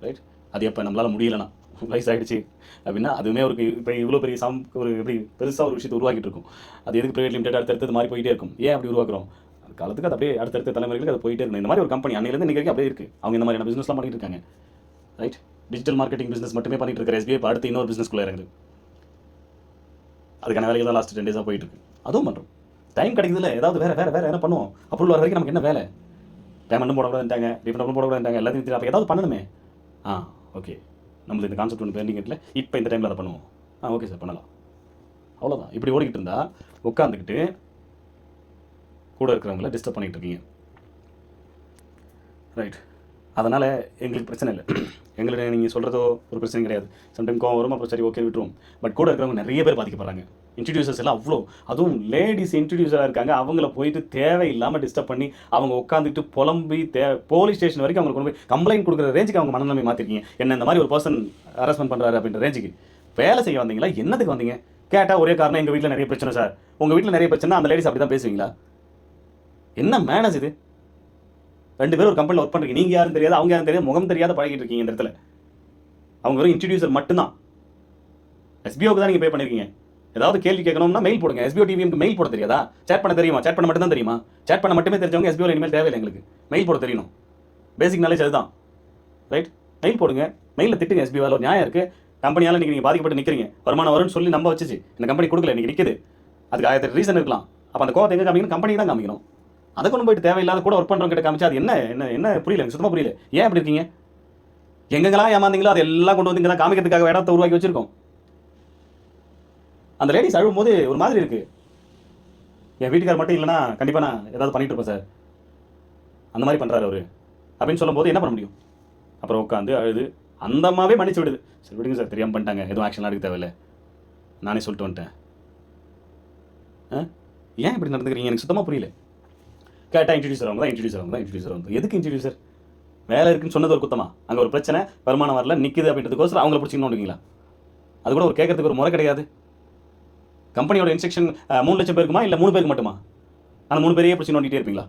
ரைட்? அது எப்போ நம்மளால் முடியலைன்னா, வயசாகிடுச்சு அப்படின்னா அதுவுமே ஒரு இப்போ இவ்வளோ பெரிய ஒரு எப்படி பெருசாக ஒரு விஷயத்தை உருவாக்கிட்டு இருக்கும். அது எதுக்கு ப்ரைவேட் லிமிடெட் அடுத்தடுத்து மாதிரி போயிட்டே இருக்கும். ஏன் அப்படி உருவாக்குறோம்? அது காலத்துக்கு அது அப்படியே அடுத்தடுத்த தலைமுறைகளுக்கு அது போயிட்டே இருக்கணும். இந்த மாதிரி ஒரு கம்பெனி அன்னையிலேருந்து இன்றைக்கி அப்படியே இருக்குது. அவங்க இந்த மாதிரியான பிஸ்னஸ்லாம் பண்ணிட்டு இருக்காங்க. ரைட்? டிஜிட்டல் மார்க்கெட்டிங் பிஸ்னஸ் மட்டுமே பண்ணிட்டு இருக்கிற எஸ்பிஐ இப்போ அடுத்து இன்னொரு பிஸ்னஸ்க்குள்ளே இறங்குது. அதுக்கான வேலைகள் தான் லாஸ்ட் 10 டேஸாக போயிட்டு இருக்கு. அதுவும் பண்ணுறோம். டைம் கிடைக்குதுல்ல, ஏதாவது வேறு என்ன பண்ணுவோம்? அப்ரூவல் வர வரைக்கும் நமக்கு என்ன வேலை? பேமெண்ட்டும் போடக்கூடாதுட்டாங்க, ரீஃபண்டும் போடக்கூடாதுட்டாங்க, எல்லாத்தையும் அப்போ ஏதாவது பண்ணணுமே. ஓகே, நம்மளுக்கு இந்த கான்செப்ட் ஒன்று பெண்டிங் இல்லை, இப்போ இந்த டைமில் அதை பண்ணுவோம். ஓகே சார், பண்ணலாம். அவ்வளோதான். இப்படி ஓடிக்கிட்டு இருந்தால் உட்காந்துக்கிட்டு கூட இருக்கிறவங்கள டிஸ்டர்ப் பண்ணிகிட்டு இருக்கீங்க. ரைட்? அதனால் எங்களுக்கு பிரச்சனை இல்லை. எங்களுக்கு நீங்கள் சொல்கிறதோ ஒரு பிரச்சனை கிடையாது. சம்டைம் கோவம் வரும், அப்புறம் சரி ஓகே விட்டுருவோம். பட் கூட இருக்கிறவங்க நிறைய பேர் பாதிக்கப்படுறாங்க. இன்ட்ரடியூசர்ஸ் எல்லாம் அவ்வளோ, அதுவும் லேடிஸ் இன்ட்ரடியூசராக இருக்காங்க, அவங்கள போயிட்டு தேவையில்லாமல் டிஸ்டர்ப் பண்ணி அவங்க உட்காந்துட்டு புலம்பி போலீஸ் ஸ்டேஷன் வரைக்கும் அவங்க கொண்டு போய் கம்ப்ளைண்ட் கொடுக்குற ரேஞ்சுக்கு அவங்க மனநிலைமை மாற்றிருக்கீங்க. என்ன இந்த மாதிரி ஒரு பர்சன் ஹராஸ்மெண்ட் பண்ணுறாரு அப்படின்ற ரேஞ்சுக்கு வேலை செய்ய வந்தீங்களா? என்னதுக்கு வந்தீங்க? கேட்டால் ஒரே காரணம், எங்கள் வீட்டில் நிறைய பிரச்சனை சார். உங்கள் வீட்டில் நிறைய பிரச்சனை, அந்த லேடிஸ் அப்படி தான் பேசுவீங்களா? என்ன மேனஸ் இது? 2 பேரும் ஒரு கம்பெனியில் ஒர்க் பண்ணுறீங்க, நீங்கள் யாரும் தெரியாது, அவங்க யாரும் தெரியாது, முகம் தெரியாத பழகிட்டு இருக்கீங்க இந்த இடத்துல. அவங்க வெறும் இன்ட்ரடியூசர் மட்டும்தான். எஸ்பிஓக்கு தான் நீங்கள் பே பண்ணியிருக்கீங்க. ஏதாவது கேள்வி கேட்கணும்னா மெயில் போடுங்க. எஸ்பிஓ டிவிக்கு மெயில் போட தெரியாதா? சேட் பண்ண தெரியுமா? சேட் பண்ண மட்டும் தான் தெரியுமா? சேட் பண்ண மட்டுமே தெரிஞ்சவங்க எஸ்பிஓவில் இனிமேல் தேவையில்லை. எங்களுக்கு மெயில் போட தெரியணும். பேசிக் நாலேஜ் அதுதான். ரைட்? மெயில் போடுங்க, மெயிலில் திட்டுங்க. எஸ்பிஓவில் ஒரு நியாயம் இருக்குது. கம்பெனியால் நீங்கள் பாதிக்கப்பட்டு நிற்கிறீங்க, வருமானம் வரும்னு சொல்லி நம்ப வச்சுச்சு, இந்த கம்பெனி கொடுக்கல, இன்றைக்கி நிற்குது. அதுக்கு 1000 ரீசன் இருக்கலாம். அப்போ அந்த கோவத்தை எங்கே காமிக்கணும்? கம்பெனி தான் காமிக்கணும். அதை கொண்டு போயிட்டு தேவையில்லாத கூட ஒர்க் பண்ணுறவங்க கிட்ட காமிச்சா அது என்ன என்ன என்ன புரியல, எனக்கு சுத்தமாக புரியல. ஏன் அப்படி இருக்கீங்க? எங்கெங்கெல்லாம் ஏமாந்தீங்களோ அது எல்லாம் கொண்டு வந்து இங்கே தான் காமிக்கிறதுக்காக இடத்தை உருவாக்கி வச்சிருக்கோம். அந்த லேடிஸ் அழும்போது ஒரு மாதிரி இருக்குது. என் வீட்டுக்கார் மட்டும் இல்லைனா கண்டிப்பாக நான் ஏதாவது பண்ணிட்டு இருப்பேன் சார், அந்த மாதிரி பண்ணுறாரு அவர் அப்படின்னு சொல்லும்போது என்ன பண்ண முடியும்? அப்புறம் உட்காந்து அழுது அந்த அம்மாவே மன்னிச்சு விடுது. சரி விடுங்க சார், தெரியாமல் பண்ணிட்டாங்க, எதுவும் ஆக்ஷன்லாம் எடுக்க தேவையில்லை, நானே சொல்லிட்டு வந்துட்டேன். ஏன் இப்படி நடந்துக்கிறீங்க? எனக்கு சுத்தமாக புரியல. கேட்டால் இன்ட்ரடியூசர் அவங்க தான், இன்ட்ரடியூசர் வந்து எதுக்கு இன்ட்ரடியூசர்? வேலை இருக்குன்னு சொன்னது ஒரு குத்தமா? அங்கே ஒரு பிரச்சனை, வருமானம் வரல, நிற்குது அப்படின்றதுக்கோசரம் அவங்கள பிடிச்சிக்கணும் இருக்கீங்களா? அது கூட ஒரு கேட்கறதுக்கு ஒரு முறை கிடையாது. கம்பெனியோட இன்ஸ்ட்ரக்ஷன் 3 லட்சம் பேருக்குமா இல்லை 3 பேருக்கு மட்டுமா? அந்த 3 பேரையே பிடிச்சி நோண்டிகிட்டே இருப்பீங்களா?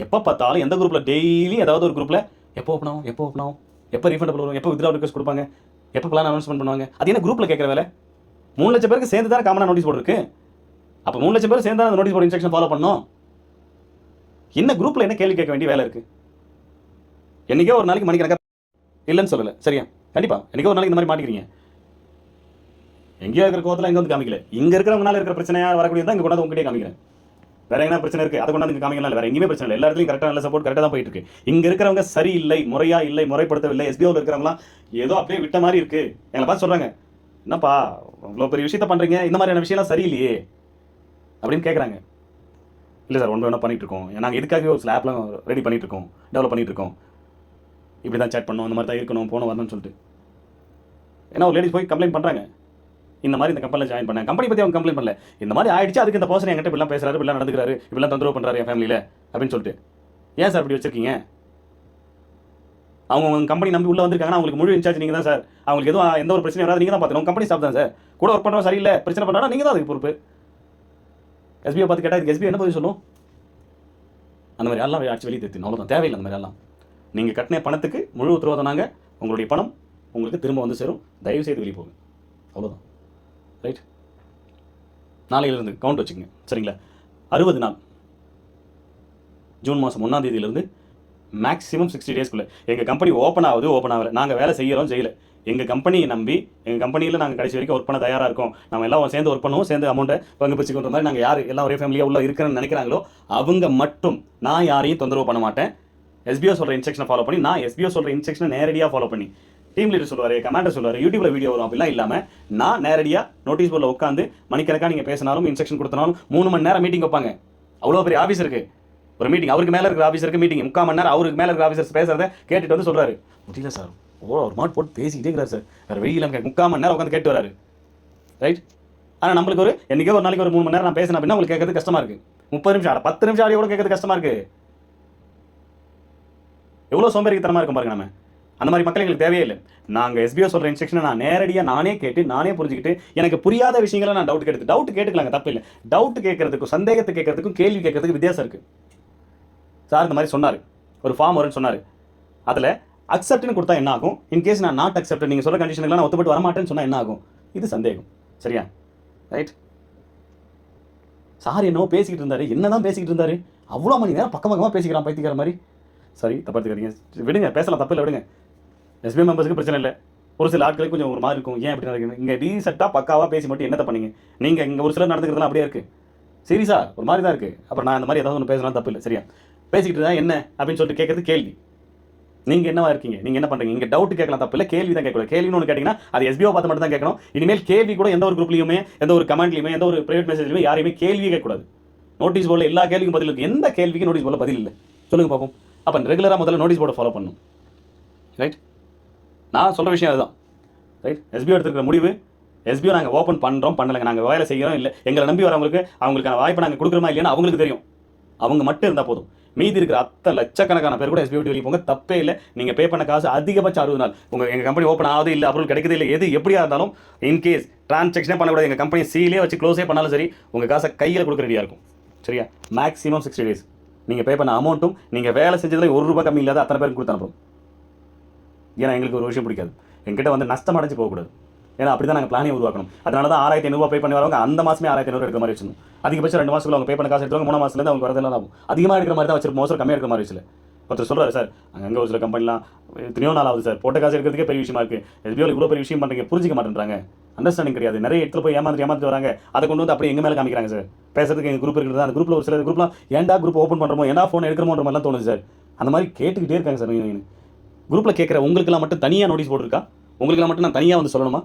எப்போ பார்த்தாலும் எந்த குரூப்பில் டெய்லி ஏதாவது ஒரு குரூப்பில் எப்போ ஓப்பன் ஆகும், எப்போ ரீஃபண்டபிள் வரும், எப்போ வித்ட்ரா ரிக்வெஸ்ட் கொடுப்பாங்க, எப்போ பிளான் அனௌன்ஸ்மெண்ட் பண்ணுவாங்க. அது என்ன குரூப்பில் கேட்குற வேலை? 3 லட்சம் பேருக்கு சேர்ந்து தான் காமனாக நோட்டீஸ் போர்டு இருக்குது. அப்போ 3 லட்சம் பேர் சேர்ந்து தான் அந்த நோட்டீஸ் போர்டு இன்ஸ்ட்ரக்ஷன் ஃபாலோ பண்ணணும். என்ன குரூப்பில் என்ன கேள்வி கேட்க வேண்டிய வேலை இருக்குது? என்றைக்கோ ஒரு நாளைக்கு மணிக்கணக்காக இல்லைன்னு சொல்லலை, சரியா? கண்டிப்பாக என்றைக்கோ ஒரு நாளைக்கு இந்த மாதிரி மாட்டிக்கிறீங்க. எங்கேயோ இருக்கிற கோவத்தில் எங்கே வந்து காமிக்கல, இங்கே இருக்கிறவங்களால இருக்கிற பிரச்சனையாக வரக்கூடியது தான் இங்கே கொண்டாந்து உங்ககிட்டே காமிக்கிறேன். வேறு எங்கன்னா பிரச்சனை இருக்குது, அதை கொண்டாந்து காமிக்கலாம். வேறு எங்கேயுமே பிரச்சனை இல்லை, எல்லா இடத்துலையும் கரெக்டாக நல்ல சப்போர்ட் கரெக்டாக தான் போயிட்டு இருக்கு. இங்கே இருக்கிறவங்க சரியில்லை, முறையாக இல்லை, முறைப்படுத்தவில்லை. எஸ்பிஓவில் இருக்கிறவங்களாம் ஏதோ அப்படியே விட்ட மாதிரி இருக்குது. எங்களை பார்த்து சொல்கிறாங்க, என்னப்பா இவ்வளோ பெரிய விஷயத்த பண்ணுறீங்க, இந்த மாதிரியான விஷயம்லாம் சரியில்லையே அப்படின்னு கேட்குறாங்க. இல்லை சார், ஒன்று பண்ணிகிட்டு இருக்கோம், நாங்கள் இதுக்காகவே ஒரு சில ஆப்லாம் ரெடி பண்ணிகிட்டு இருக்கோம், டெவலப் பண்ணிகிட்டு இருக்கோம், இப்படி தான் சேட் பண்ணணும், அந்த மாதிரி தான் இருக்கணும், போன வரணும்னு சொல்லிட்டு. ஏன்னா ஒரு லேடிஸ் போய் கம்ப்ளைண்ட் பண்ணுறாங்க, இந்த மாதிரி இந்த கம்பெனியில் ஜாயின் பண்ணேன், கம்பெனி பற்றி அவங்க கம்ப்ளைண்ட் பண்ணல, இந்த மாதிரி ஆயிடுச்சு, அதுக்கு இந்த பர்சன் என்கிட்ட இப்படிலாம் பேசுறாரு, இப்படிலாம் நடந்துக்கிறாரு, இப்படிலாம் தொந்தரவு பண்ணுறாரு என் ஃபேமிலியில் அப்படின்னு சொல்லிட்டு. ஏன் சார் இப்படி வச்சிருக்கீங்க? அவங்க உங்கள் கம்பெனி நம்பி உள்ளே வந்திருக்காங்கன்னா அவங்களுக்கு முழு இன்சார்ஜ் நீங்கள் தான் சார். அவங்களுக்கு எதுவும் எந்த ஒரு பிரச்சனையும் வராது, நீங்கள் தான் பார்த்துக்கணும். கம்பெனி ஸ்டாஃப் தான் சார். கூட ஒர்க் பண்ணுறோம் சரியில்லை, பிரச்சனை பண்ணுறா நீங்கள் தான் அதுக்கு பொறுப்பு. எஸ்பிஐ பார்த்து கேட்டால் இதுக்கு எஸ்பிஐ என்ன பதில் சொல்லும்? அந்த மாதிரி எல்லாம் ஆட்சி வெளியே தெரியும், அவ்வளோதான், தேவையில்லை அந்த மாதிரி எல்லாம். நீங்கள் கட்டின பணத்துக்கு முழு உத்தரவாதம் நாங்கள், உங்களுடைய பணம் உங்களுக்கு திரும்ப வந்து சேரும், தயவு செய்து வெளியே போங்க, அவ்வளோதான். ரைட்? நாளையிலிருந்து கவுண்ட் வச்சுக்கோங்க, சரிங்களா? 60 நாள், ஜூன் மாதம் 1ஆம் தேதியிலிருந்து மேக்ஸிமம் 60 டேஸ்க்குள்ளே எங்கள் கம்பெனி ஓப்பன் ஆகலை, நாங்கள் வேலை செய்யலை, எங்கள் கம்பெனியை நம்பி எங்கள் கம்பெனியில் நாங்கள் கடைசி வரைக்கும் ஒர்க் பண்ண தயாராக இருக்கோம், நம்ம எல்லாம் சேர்ந்து ஒர்க் பண்ணுவோம், சேர்ந்து அமௌண்ட்டை பங்கு பிடிச்சிக்கிற மாதிரி நாங்கள் யார் எல்லாம் ஒரே ஃபேமிலியாக உள்ள இருக்கிறேன்னு நினைக்கிறாங்களோ அவங்க மட்டும், நான் யாரையும் தொந்தரவு பண்ண மாட்டேன். எஸ்பிஓ சொல்கிற இன்ஸ்ட்ரக்ஷனை ஃபாலோ பண்ணி, நான் எஸ்பிஓ சொல்கிற இன்ஸ்ட்ரக்ஷனை நேரடியாக ஃபாலோ பண்ணி, டீம் லீடர் சொல்லுவார், கமாண்டர் சொல்லுவார், யூடியூப்ல வீடியோ வரும், அப்படிலாம் இல்லாமல் நான் நேரடியாக நோட்டீஸ் போர்டில் உட்காந்து மணிக்கணக்காக நீங்கள் பேசினாலும் இன்ஸ்ட்ரக்ஷன் கொடுத்தனாலும் 3 மணி நேரம் மீட்டிங் வைப்பாங்க. அவ்வளோ பெரிய ஆஃபீஸ் இருக்குது, ஒரு மீட்டிங், அவருக்கு மேலே இருக்கிற ஆஃபீஸருக்கு மீட்டிங் 3/4 மணி நேரம், அவருக்கு மேலே இருக்கிற ஆஃபீஸர்ஸ் பேசுறதை கேட்டுட்டு வந்து சொல்கிறாரு, முடியல சார், ஒரு மாட் போட்டு பேசிக்கிட்டே இருக்கிறார் சார், வேறு வெயிலாம் 3/4 மணி நேரம் உட்காந்து கேட்டு வராரு. ரைட்? ஆனால் நம்மளுக்கு என்றைக்கோ ஒரு நாளைக்கு ஒரு 3 மணி நேரம் நான் பேசினேன் அப்படின்னா உங்களுக்கு கேட்கறது கஷ்டமாக இருக்குது. 30 நிமிஷம் 10 நிமிஷம் ஆடியோ கூட கேட்கறது கஷ்டமாக இருக்குது. எவ்வளோ சோம்பேறித்தனமாக இருக்கும் பாருங்க. நம்ம அந்த மாதிரி மக்கள் எங்களுக்கு தேவையே இல்லை. நாங்கள் எஸ்பிஓ சொல்கிற இன்ஸ்ட்ரக்ஷனை நான் நேரடியாக நானே கேட்டு நானே புரிஞ்சுக்கிட்டு, எனக்கு புரியாத விஷயங்களை நான் டவுட் கேட்டுக்கலாங்க, தப்பு இல்லை. டவுட் கேட்கறதுக்கும் சந்தேகத்தை கேட்கறதுக்கும் கேள்வி கேட்கறதுக்கு வித்தியாசம் இருக்குது. சார் இந்த மாதிரி சொன்னார், ஒரு ஃபார்ம் வரும்னு சொன்னார், அதில் அக்செப்ட்னு கொடுத்தா என்ன ஆகும், இன்கேஸ் நான் நாட் அக்செப்ட், நீங்கள் சொல்கிற கண்டிஷனுக்குலாம் நான் ஒத்துப்பட்டு வரமாட்டேன்னு சொன்னால் என்ன ஆகும்? இது சந்தேகம், சரியா? ரைட்? சார் என்னவோ பேசிக்கிட்டு இருந்தார், என்ன தான் பேசிக்கிட்டு இருந்தார், அவ்வளோ மணி நேரம் பக்கமாக பேசிக்கிறான் பைத்தியக்கார மாதிரி. சரி, தப்பாத்துக்காதீங்க, விடுங்க, பேசலாம், தப்பு இல்லை, விடுங்க. எஸ்பிஐ மெம்பர்ஸுக்கு பிரச்சனை இல்லை, ஒரு சில ஆட்களுக்கு கொஞ்சம் ஒரு மாதிரி இருக்கும், ஏன் அப்படி நடக்குது, இங்கே டீசெட்டாக பக்காவாக பேசி மட்டும் என்னத்தை பண்ணீங்க நீங்கள்? இங்கே ஒரு சிலர் நடந்துக்கிறதுலாம் அப்படியே இருக்குது, சீரியஸா ஒரு மாதிரி தான் இருக்குது. அப்புறம் நான் இந்த மாதிரி ஏதாவது ஒன்று பேசலாம், தப்பு இல்லை, சரியா? பேசிக்கிட்டு தான் என்ன அப்படின்னு சொல்லிட்டு கேட்கறது கேள்வி. நீங்கள் என்னவா இருக்கீங்க, நீங்கள் என்ன பண்ணுறீங்க? இங்கே டவுட் கேட்கலாம், தப்பு இல்லை, கேள்வி தான் கேட்கக்கூடாது. கேள்வின்னு ஒன்று கேட்டிங்கன்னா அது எஸ்பிஓ பார்த்து மட்டும் தான் கேட்கணும். இனிமேல் கேள்வி கூட எந்த ஒரு குரூப்லையுமே, எந்த ஒரு கமெண்ட்லையுமே, எந்த ஒரு ப்ரைவேட் மெசேஜ்லையுமே யாரையுமே கேள்வியே கேட்கக்கூடாது. நோட்டீஸ் போர்டில் எல்லா கேள்விக்கும் பதில் இருக்குது, எந்த கேள்விக்கு நோட்டீஸ் போர்டில் பதில் இல்லை சொல்லுங்கள் பார்ப்போம். அப்போ ரெகுலராக முதல்ல நோட்டீஸ் போர்டை ஃபாலோ பண்ணணும். ரைட்? நான் சொல்கிற விஷயம் அதுதான். ரைட்? எஸ்பிஓ எடுத்துக்கிற முடிவு எஸ்பிஓ நாங்கள் ஓப்பன் பண்ணுறோம் பண்ணலைங்க, நாங்கள் வேலை செய்கிறோம் இல்லை, எங்களை நம்பி வரவங்களுக்கு அவங்களுக்கான வாய்ப்பை நாங்கள் கொடுக்குறோமா இல்லையான்னு அவங்களுக்கு தெரியும். அவங்க மட்டும் இருந்தால் போதும். மீதி இருக்கிற அத்தனை லட்சக்கணக்கான பேர் கூட எஸ்பிஓ வெளியே போங்க, தப்பே இல்லை. நீங்கள் பே பண்ண காசு அதிகபட்சம் 60 நாள். எங்கள் கம்பெனி ஓப்பன் ஆகுது இல்லை, அப்ரூவல் கிடைக்குது இல்லை, எது எப்படியா இருந்தாலும் இன்கேஸ் டிரான்சாக்ஷனே பண்ணக்கூடாது, எங்கள் கம்பெனி சீலே வச்சு க்ளோஸே பண்ணாலும் சரி, உங்கள் காசை கையில் கொடுக்க ரெடியாக இருக்கும். சரியா? Maximum 60 days. நீங்கள் பே பண்ண அமௌண்ட்டும் நீங்கள் வேலை செஞ்சதில் ₹1 கம்மி இல்லாத அத்தனை பேருக்கு கொடுத்து அனுப்புறோம். ஏன்னா எங்களுக்கு ஒரு விஷயம் பிடிக்காது, எங்கிட்ட வந்து நஷ்டம் அடைஞ்சு போகக்கூடாது. ஏன்னா அப்படி தான் நாங்கள் பிளானே உருவாக்கணும். அதனால தான் ₹6500 பே பண்ணி வரவங்க அந்த மாதமே ₹6500 எடுக்கிற மாதிரி வச்சிருந்தோம். அதிகபட்சம் 2 மாதத்துக்குள்ள அவங்க பே பண்ண காசு எடுத்துவாங்க, 3 மாதத்துலேருந்து அவங்க வரதெல்லாம் ஆகும். அதிகமாக எடுக்கிற மாதிரி தான் வச்சிருப்போம், மோசம் கம்மியாக எடுக்கிற மாதிரி வச்சுல. ஒருத்தர் சொல்கிறார், சார் அங்கே ஒரு சில கம்பெனிலாம் எத்தனையோ நாள் ஆகுது சார், போட்ட காசு எடுக்கிறதுக்கே பெரிய விஷயமா இருக்குது, எஸ்பிஓவில் இவ்வளோ பெரிய விஷயம் பண்ணுறீங்க, புரிஞ்சிக்க மாட்டேன்றாங்க, அண்டர்ஸ்டாண்டிங் கிடையாது, நிறைய இடத்துல போய் ஏமாந்து வராங்க, அதை கொண்டு வந்து அப்படி எங்கள் மேலே காமிக்கிறாங்க சார். பேசுறதுக்கு எங்கள் குரூப் இருக்கிறது, அந்த குரூப்பில் ஒரு சில குரூப்லாம் ஏன்டா குரூப் ஓப்பன் பண்ணுறோமோ, ஏன்னா ஃபோன் எடுக்கிறோன்ற மாதிரிலாம் தோணுது சார். அந்த மாதிரி கேட்டுக்கிட்டே இருக்காங்க சார். குரூப்பில் கேட்குற உங்களுக்குலாம் மட்டும் தனியாக நோட்டீஸ் போட்டிருக்கா? உங்களுக்குலாம் மட்டும் நான் தனியாக வந்து சொல்லணுமா?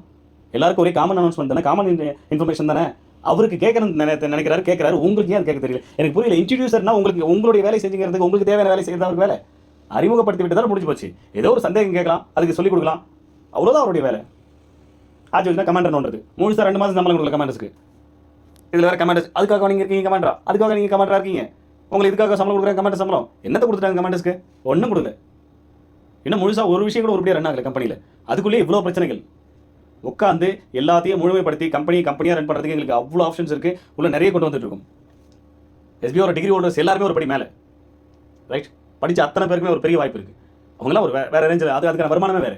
எல்லாருக்கும் ஒரே காமன் அனௌன்ஸ்மெண்ட் தானே, காமன் இன்ஃபர்மேஷன் தானே. அவருக்கு கேட்குறாரு கேட்குறாரு, உங்களுக்கு ஏன் கேட்க தெரியல எனக்கு புரியல. இன்ட்ரடியூசர்னா உங்களுக்கு உங்களுடைய வேலை செஞ்சுக்கிறதுக்கு உங்களுக்கு தேவையான வேலை செய்யறது அவருக்கு வேலை. அறிமுகப்படுத்தி விட்டு தான் முடிஞ்சு போச்சு. ஏதோ ஒரு சந்தேகம் கேட்கலாம், அதுக்கு சொல்லிக் கொடுக்கலாம், அவ்வளோதான் அவருடைய வேலை. ஆச்சு வச்சுனா கமாண்டர் நோண்டுறது முழுசாக 2 மாதம் சம்பளம் கொடுக்கல கமாண்டர்ஸ்க்கு. இதில் வேறு கமாண்டர்ஸ், அதுக்காக நீங்கள் இருக்கீங்க கமாண்டரா, அதுக்காக நீங்கள் கமாண்டராக இருக்கீங்க, உங்களுக்கு இதுக்காக சம்பளம் கொடுக்குறாங்க கமாண்டர் சம்பளம். என்னத்தை கொடுத்துட்டாங்க கமாண்டர்ஸ்க்கு? ஒன்றும் கொடுக்கல. இன்னும் முழுசாக ஒரு விஷயம் கூட உருப்படியாக ரன் ஆகலை கம்பெனியில். அதுக்குள்ளேயே இவ்வளோ பிரச்சனைகள். உட்காந்து எல்லாத்தையும் முழுமைப்படுத்தி கம்பெனியாக ரன் பண்ணுறதுக்கு எங்களுக்கு அவ்வளோ ஆப்ஷன்ஸ் இருக்குது, உள்ள நிறைய கொண்டு வந்துட்டு இருக்கும். எஸ்பிஓட டிகிரி ஹோல்டர்ஸ் எல்லாருமே ஒரு படி மேலே, ரைட்? படித்த அத்தனை பேருக்குமே ஒரு பெரிய வாய்ப்பு இருக்குது. அவங்களாம் ஒரு வேறு ரேஞ்சில், அதுக்கான வருமானமே வேறு.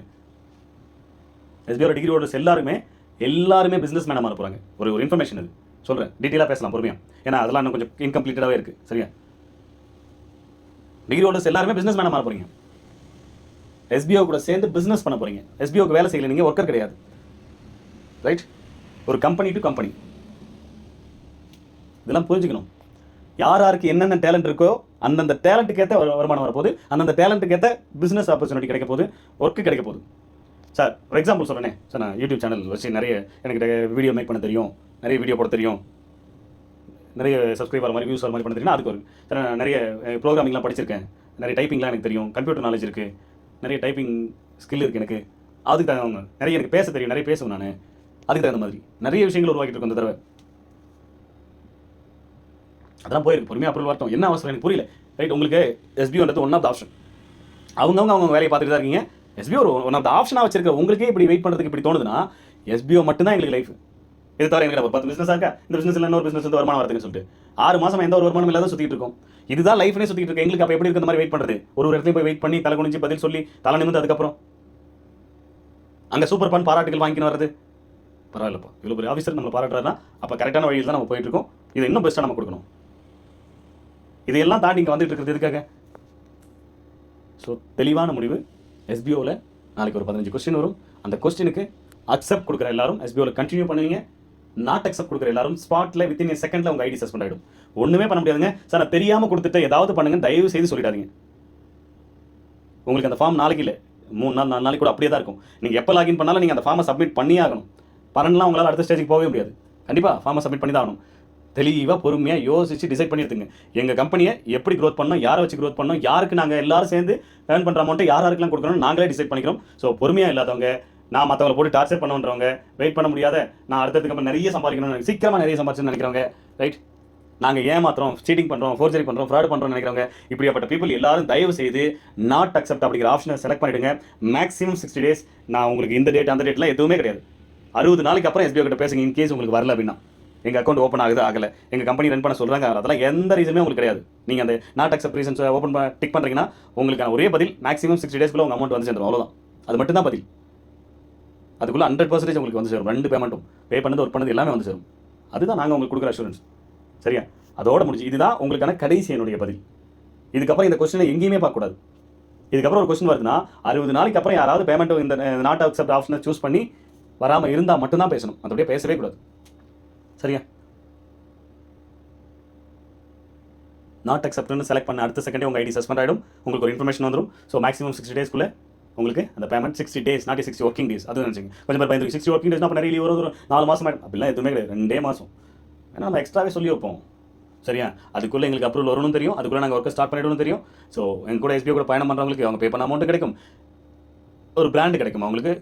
எஸ்பிஓட டிகிரி ஹோல்டர்ஸ் எல்லாருமே பிஸ்னஸ் மேனாக மாற போகிறாங்க. ஒரு இன்ஃபர்மேஷன் இது சொல்கிறேன், டீட்டெயிலாக பேசலாம் பொறுமையாக, ஏன்னா அதெல்லாம் இன்னும் கொஞ்சம் இன்கம்ப்ளீட்டடாகவே இருக்குது. சரியா? டிகிரி ஹோல்டர்ஸ் எல்லாருமே பிஸ்னஸ் மேனாக மாற போகிறீங்க. எஸ்பிஓ கூட சேர்ந்து பிஸ்னஸ் பண்ண போகிறீங்க. எஸ்பிஓக்கு வேலை செய்யலை, நீங்கள் ஒர்க்கர் கிடையாது, ரைட்? ஒரு கம்பெனி டு கம்பெனி. இதெல்லாம் புரிஞ்சுக்கணும். யாருக்கு என்னென்ன டேலண்ட் இருக்கோ அந்தந்த டேலண்ட்டுக்கு ஏற்ற வருமானம் வரப்போகுது, அந்தந்த டேலண்ட்டுக்கு ஏற்ற பிஸ்னஸ் ஆப்பர்ச்சுனிட்டி கிடைக்க போகுது, ஒர்க்கு கிடைக்க போகுது. சார் ஒரு எக்ஸாம்பிள் சொல்கிறேனே சார், நான் யூடியூப் சேனல் வச்சு நிறைய எனக்கு வீடியோ மேக் பண்ண தெரியும், நிறைய வீடியோ போட தெரியும், நிறைய சப்ஸ்கிரைப் வர மாதிரி வியூஸ் வர மாதிரி பண்ண தெரியும். அதுக்கு ஒரு சார் நான் நிறைய ப்ரோக்ராமிங்லாம் படிச்சிருக்கேன், நிறைய டைப்பிங்லாம் எனக்கு தெரியும், கம்ப்யூட்டர் நாலேஜ் இருக்குது, நிறைய டைப்பிங் ஸ்கில் இருக்குது எனக்கு, அதுக்கு தகுந்த நிறைய எனக்கு பேச தெரியும், நிறைய பேசுவேன் நான், அதுக்கு தகுந்த மாதிரி நிறைய விஷயங்கள் உருவாக்கிட்டு இருக்கோம் இந்த தடவை. அதெல்லாம் போயிருக்கு, பொறுமையாக அப்ரூவல் வரட்டும், என்ன அவசரம் எனக்கு புரியல, ரைட்? உங்களுக்கு எஸ்பிஓன்றது ஒன் ஆஃப் த ஆப்ஷன். அவங்க வேலையை பார்த்துட்டு தான் இருக்கீங்க. எஸ்பிஓ ஒரு ஒன் ஆஃப் த ஆப்ஷனாக வச்சிருக்க உங்களுக்கே இப்படி வெயிட் பண்ணுறதுக்கு இப்படி தோணுதுன்னா, எஸ்பிஓ மட்டும்தான் எங்களுக்கு லைஃப். இது தவிர எங்களுக்கு ஒரு 10 பிஸ்னஸாக இருக்கா, இந்த பிஸ்னஸ் இல்லை இன்னொரு பிஸ்னஸ் வந்து வருமானம் வருதுன்னு சொல்லிட்டு 6 மாதம் எந்த ஒரு வருமானம் இல்லாத சுற்றிட்டு இருக்கோம். இதுதான் லைஃப்னே சுற்றிட்டு இருக்கு எங்களுக்கு. அப்போ எப்படி இருக்கிற மாதிரி வெயிட் பண்ணுறது? ஒரு இடத்துல போய் வெயிட் பண்ணி தலை குனிஞ்சு பதில் சொல்லி தலை நிமிந்து அதுக்கப்புறம் அங்கே சூப்பர் பண்ண பாராட்டுகள் வாங்கின்னு வர்றது பரவாயில்லப்பா, இவ்வளோ பெரிய ஆஃபீஸர் நம்ம பாராட்டுறாருன்னா அப்போ கரெக்டான வழியில் தான் நம்ம போயிட்டு இருக்கோம். இது இன்னும் பெஸ்ட்டாக நம்ம கொடுக்கணும். இதையெல்லாம் தாண்டி இங்கே வந்துட்டு இருக்கிறது எதுக்காக? ஸோ தெளிவான முடிவு. எஸ்பிஓவில் நாளைக்கு ஒரு 15 கொஸ்டின் வரும். அந்த கொஸ்டினுக்கு அக்செப்ட் கொடுக்குற எல்லாரும் எஸ்பிஓவில் கண்டினியூ பண்ணுவீங்க. நாட் அக்செப்ட் கொடுக்குற எல்லாரும் ஸ்பாட்டில் வித்தின் செகண்டில் உங்கள் ஐடி சஸ்பெண்ட் ஆகிடும். ஒன்றுமே பண்ண முடியாதுங்க. சார் நான் தெரியாமல் கொடுத்துட்டு ஏதாவது பண்ணுங்க, தயவு செய்து சொல்லிடாதீங்க. உங்களுக்கு அந்த ஃபார்ம் நாளைக்கு இல்லை, 3 நாள் 4 நாளைக்கு கூட அப்படியே தான் இருக்கும். நீங்கள் எப்போ லாகின் பண்ணாலும் நீங்கள் அந்த ஃபார்மை சப்மிட் பண்ணியே ஆகணும். பண்ணலாம் உங்களால் அடுத்த ஸ்டேஜுக்கு போகவே முடியாது. கண்டிப்பாக ஃபார்மை சப்மிட் பண்ணி தான் ஆகணும். தெளிவாக பொறுமையாக யோசிச்சு டிசைட் பண்ணி எடுத்துங்க. எங்கள் கம்பெனியை எப்படி க்ரோத் பண்ணணும், யாரை வச்சு க்ரோத் பண்ணணும், யாருக்கு நாங்கள் எல்லாரும் சேர்ந்து ஏர்ன் பண்ணுற அமௌண்ட்டை யாருக்கெல்லாம் கொடுக்கணும் நாங்களே டிசைட் பண்ணிக்கிறோம். ஸோ பொறுமையாக இல்லாதவங்க, நான் மற்றவங்களை போட்டு டார்ச்சர் பண்ணுறவங்க, வெயிட் பண்ண முடியாத, நான் அடுத்ததுக்கு அப்புறம் நிறைய சம்பாதிக்கணும், சீக்கிரமாக நிறைய சம்பாதிச்சுன்னு நினைக்கிறவங்க, ரைட்? நாங்கள் ஏமாத்துறோம், சீட்டிங் பண்ணுறோம், ஃபோர்ஜரி பண்ணுறோம், ஃப்ராட் பண்ணுறோம்னு நினைக்கிறவங்க, இப்படியாப்பட்ட பீப்புள் எல்லாரும் தயவு செய்து நாட் அக்செப்ட் அப்படிங்கிற ஆப்ஷனை செலக்ட் பண்ணிவிடுங்க. Maximum 60 days. நான் உங்களுக்கு இந்த டேட் அந்த டேட்லாம் எதுவுமே கிடையாது. 60 நாளைக்கு அப்புறம் எஸ்பிஓ கிட்ட பேசுங்க. இன்கேஸ் உங்களுக்கு வரல அப்படின்னா, எங்கள் அக்கௌண்ட் ஓப்பன் ஆகுது ஆகலை, எங்கள் கம்பெனி ரன் பண்ண சொல்கிறாங்க, அதெல்லாம் எந்த ரீசனுமே உங்களுக்கு கிடையாது. நீங்கள் அந்த not accept reasons open tick பண்ணுறீங்கன்னா உங்களுக்கான ஒரே பதில் மேக்ஸிமம் 60 daysக்குள்ள உங்கள் அமௌண்ட் வந்து சேர்ந்துடும். அவ்வளோதான், அது மட்டும் தான் பதில். அதுக்குள்ளே 100% உங்களுக்கு வந்து சேரும். 2 பேமெண்ட்டும், பே பண்ணது ஒர்க் பண்ணது எல்லாமே வந்து சேரும். அதுதான் நாங்கள் உங்களுக்கு கொடுக்குற அஷூரன்ஸ். சரியா? அதோட முடிஞ்சு. இதுதான் உங்களுக்கான கடைசி என்னுடைய பதில். இதுக்கப்புறம் இந்த கொஸ்டினை எங்கேயுமே பார்க்கக்கூடாது. இதுக்கப்புறம் ஒரு கொஸ்டின் வருதுன்னா 60 நாளைக்கு அப்புறம் யாராவது பேமெண்ட் இந்த நாட் அக்செப்ட் ஆப்ஷனை சூஸ் பண்ணி வராமல் இருந்தால் மட்டும்தான் பேசணும், மற்றபடியே பேசவே கூடாது. சரியா? நாட் அக்செப்ட்னு செலக்ட் பண்ண அடுத்த செகண்டே உங்கள் ஐடி சஸ்பெண்ட் ஆகிடும். உங்களுக்கு ஒரு இன்ஃபர்மேஷன் வந்துடும். ஸோ மேக்ஸிமம் 60 daysக்குள்ளே உங்களுக்கு அந்த payment 60 days, not 60 working days. அது நினச்சிங்க. கொஞ்சம் பேர் பயந்து 60 working days அப்போ நிறைய ஒரு 4 மாதம் ஆகிடும். அப்படிலாம் எதுவுமே கிடையாது, 2 மாதம். ஏன்னா நம்ம எக்ஸ்ட்ராவே சொல்லி வைப்போம். சரியா? அதுக்குள்ளே எங்களுக்கு அப்ரூவல் வரணும் தெரியும், அதுக்குள்ளே நாங்கள் ஒர்க்கை ஸ்டார்ட் பண்ணிடணும் தெரியும். ஸோ எங்கள் கூட எஸ்பிஓ கூட பயணம் பண்ணுறவங்களுக்கு அவங்க பே பண்ண அமௌண்ட்டு கிடைக்கும், ஒரு பிராண்டு கிடைக்கும் அவங்களுக்கு.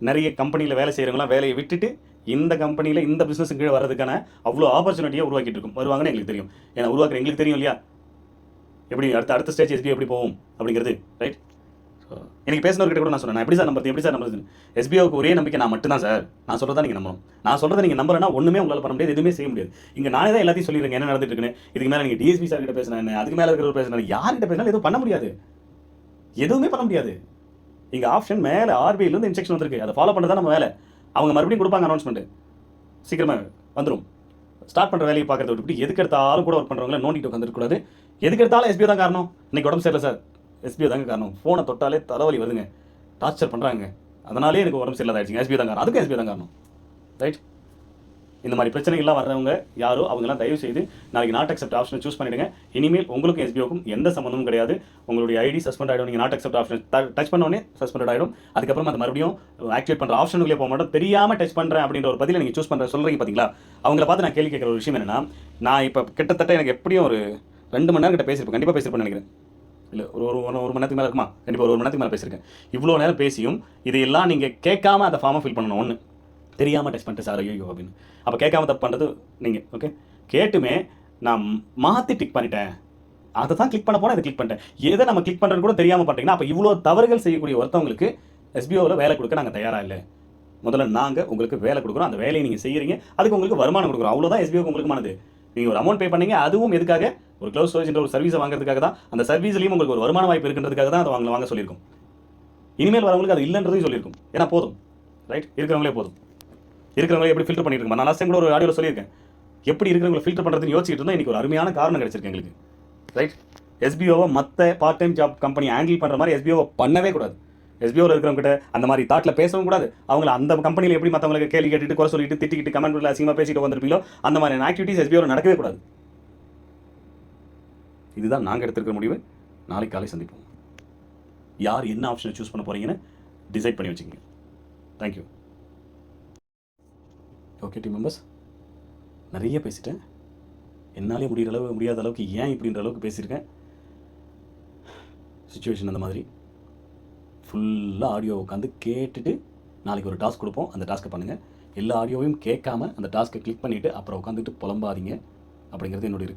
நிறைய கம்பெனியில் வேலை செய்கிறவங்களாம் வேலையை விட்டுட்டு இந்த கம்பெனியில் இந்த பிஸ்னஸ் கீழே வரதுக்கான அவ்வளோ ஆப்பர்ச்சுனிட்டியை உருவாக்கிட்டு இருக்கும். வருவாங்கன்னு எங்களுக்கு தெரியும். ஏன்னா உருவாக்குற எங்களுக்கு தெரியும் இல்லையா, எப்படி அடுத்த ஸ்டேஜ் எஸ்பிஓ எப்படி போகும் அப்படிங்கிறது. ரைட். ஸோ எனக்கு பேசினவர்கிட்ட கூட நான் சொன்னேன், நான் எப்படி சார் நம்புறது எஸ்பிஓக்கு ஒரே நம்பிக்கை நான் மட்டும்தான் சார். நான் சொல்கிறதா நீங்கள் நம்பணும். நான் சொல்கிறத நீங்கள் நம்பலைன்னா ஒன்றுமே உங்களால் பண்ண முடியாது, எதுவுமே செய்ய முடியாது. இங்கே நானே தான் எல்லாத்தையும் சொல்லிடுறேன் என்ன நடந்துட்டு இருக்குன்னு. இதுக்கு மேலே நீங்கள் டிஎஸ்பி சார் கிட்ட பேசினா என்ன, அதுக்கு மேலே இருக்கிற பேசினா யார்கிட்ட பேசினாலும் எதுவும் பண்ண முடியாது, எதுவுமே பண்ண முடியாது. இங்கே ஆப்ஷன் மேலே ஆர்பிஐலேருந்து இன்ஸ்ட்ரக்ஷன் வந்திருக்கு, அதை ஃபாலோ பண்ணுறது தான் நம்ம வேலை. அவங்க மறுபடியும் கொடுப்பாங்க அனௌன்ஸ்மெண்ட், சீக்கிரமாக வந்துடும். ஸ்டார்ட் பண்ணுற வேலையை பார்க்கறத விட்டு எதுக்கு எடுத்தாலும் கூட ஒர்க் பண்ணுறவங்கள நோண்டிட்டு உட்காந்துருக்கூடாது. எதுக்கு எடுத்தாலும் எஸ்பிஓ தான் காரணம், இன்னைக்கு உடம்பு சரியில்லை சார் எஸ்பிஓ தாங்க காரணம், ஃபோனை தொட்டாலே தலைவலி வருதுங்க, டார்ச்சர் பண்ணுறாங்க, அதனாலே எனக்கு உடம்பு சரியில்லாதாயிடுச்சுங்க, எஸ்பிஓ தான் காரணம், அதுக்கும் எஸ்பிஓ தான் காரணம். ரைட். இந்த மாதிரி பிரச்சனைகள்லாம் வர்றவங்க யாரோ அவங்களாம் தயவு செய்து நாளைக்கு நாட் அக்செப்ட் ஆப்ஷனை சூஸ் பண்ணிவிடுங்க. இனிமேல் உங்களுக்கும் எஸ்பிஓக்கும் எந்த சம்மந்தமும் கிடையாது. உங்களுடைய ஐடி சஸ்பெண்ட் ஆகிடும். நீங்கள் நாட் அக்செப்ட் ஆப்ஷன் டச் பண்ணோடனே சஸ்பெண்ட் ஆகிடும். அதுக்கப்புறம் அது மறுபடியும் ஆக்டிவேட் பண்ணுற ஆப்ஷனுக்குள்ளே போக மாட்டோம். தெரியாமல் டச் பண்ணுறேன் அப்படின்ற ஒரு பதிலை நீங்கள் சூஸ் பண்ணுற சொல்கிறீங்க பார்த்தீங்களா. அவங்கள பார்த்து நான் கேள்வி கேட்குற ஒரு விஷயம் என்னென்னா, நான் இப்போ கிட்டத்தட்ட எனக்கு எப்படியும் ஒரு 2 மணி நேரம் கிட்ட பேசியிருப்பேன், கண்டிப்பாக பேசியிருப்பேன்னு நினைக்கிறேன். இல்லை ஒரு மணி நேரத்துக்கு மேலே இருக்குமா, கண்டிப்பாக ஒரு மணி நேரத்துக்கு மேலே பேசியிருக்கேன். இவ்வளோ நேரம் பேசியும் இதையெல்லாம் நீங்கள் கேட்காம அந்த ஃபார்மை ஃபில் பண்ணணும். ஒன்று தெரியாமல் டச் பண்ணிட்டு சார் ஐயோ அப்படின்னு. அப்போ கேட்காம தப்பு பண்ணுறது நீங்கள். ஓகே, கேட்டுமே நான் மாற்றி டிக் பண்ணிட்டேன், அதை தான் கிளிக் பண்ண போனால் இதை கிளிக் பண்ணிட்டேன், எதை நம்ம கிளிக் பண்ணுறது கூட தெரியாமல் பண்ணுறீங்கன்னா அப்போ இவ்வளோ தவறுகள் செய்யக்கூடிய ஒருத்தவங்களுக்கு எஸ்பிஓவில் வேலை கொடுக்க நாங்கள் தயாராக இல்லை. முதல்ல நாங்கள் உங்களுக்கு வேலை கொடுக்குறோம், அந்த வேலையை நீங்கள் செய்கிறீங்க, அதுக்கு உங்களுக்கு வருமானம் கொடுக்குறோம், அவ்வளோதான் எஸ்பிஓக்கு உங்களுக்கு மானது. நீங்கள் ஒரு அமௌண்ட் பே பண்ணீங்க, அதுவும் எதுக்காக, ஒரு க்ளவுட் ஸ்டோரேஜ்ன்ற ஒரு சர்வீஸை வாங்குறதுக்காக தான். அந்த சர்வீஸ்லையும் உங்களுக்கு ஒரு வருமான வாய்ப்பு இருக்குன்றதுக்காக தான் அதை வாங்க சொல்லியிருக்கோம். இனிமேல் வரவங்களுக்கு அது இல்லைன்றதையும் சொல்லியிருக்கும். ஏன்னா போதும், ரைட், இருக்கிறவங்களே போதும். இருக்கிறவங்களே எப்படி ஃபில்டர் பண்ணியிருக்கோம். நான் லாஸ்ட் டைம் கூட ஒரு ஆடியோவில் சொல்லியிருக்கேன், எப்படி இருக்கிறவங்களை ஃபில்டர் பண்ணுறதுன்னு யோசிச்சுட்டு இருந்தால் இன்றைக்கி ஒரு அருமையான காரணம் கிடச்சிருக்கு எங்களுக்கு. ரைட். எஸ்பிஓவை மற்ற part time job company handle பண்ணுற மாதிரி எஸ்பிஓவை பண்ணவே கூடாது. எஸ்பிஓவில் இருக்கிறவங்ககிட்ட அந்த மாதிரி தாட்டில் பேசவும் கூடாது. அவங்கள அந்த கம்பெனியில் எப்படி மற்றவங்களுக்கு கேள்வி கேட்டுட்டு குறை சொல்லிட்டு திட்டிக்கிட்டு கமெண்ட்ல அசிங்கமாக பேசிட்டு வந்திருப்பீங்களோ அந்த மாதிரியான ஆக்டிவிட்டிஸ் எஸ்பிஓவில் நடக்கவே கூடாது. இதுதான் நாங்கள் எடுத்துருக்கிற முடிவு. நாளைக்கு காலை சந்திப்போம். யார் என்ன ஆப்ஷனை சூஸ் பண்ண போகிறீங்கன்னு டிசைட் பண்ணி வச்சுக்கோங்க. தேங்க்யூ. ஓகே டீம் மெம்பர்ஸ், நிறைய பேசிட்டேன். என்னாலே முடியாத அளவுக்கு ஏன் இப்படின்ற அளவுக்கு பேசியிருக்கேன். சுச்சுவேஷன் அந்த மாதிரி ஃபுல்லாக ஆடியோ உட்காந்து கேட்டுட்டு நாளைக்கு ஒரு டாஸ்க் கொடுப்போம், அந்த டாஸ்க்கை பண்ணுங்கள். எல்லா ஆடியோவையும் கேட்காம அந்த டாஸ்க்கை கிளிக் பண்ணிவிட்டு அப்புறம் உட்காந்துட்டு புலம்பாதீங்க அப்படிங்கிறது என்னுடைய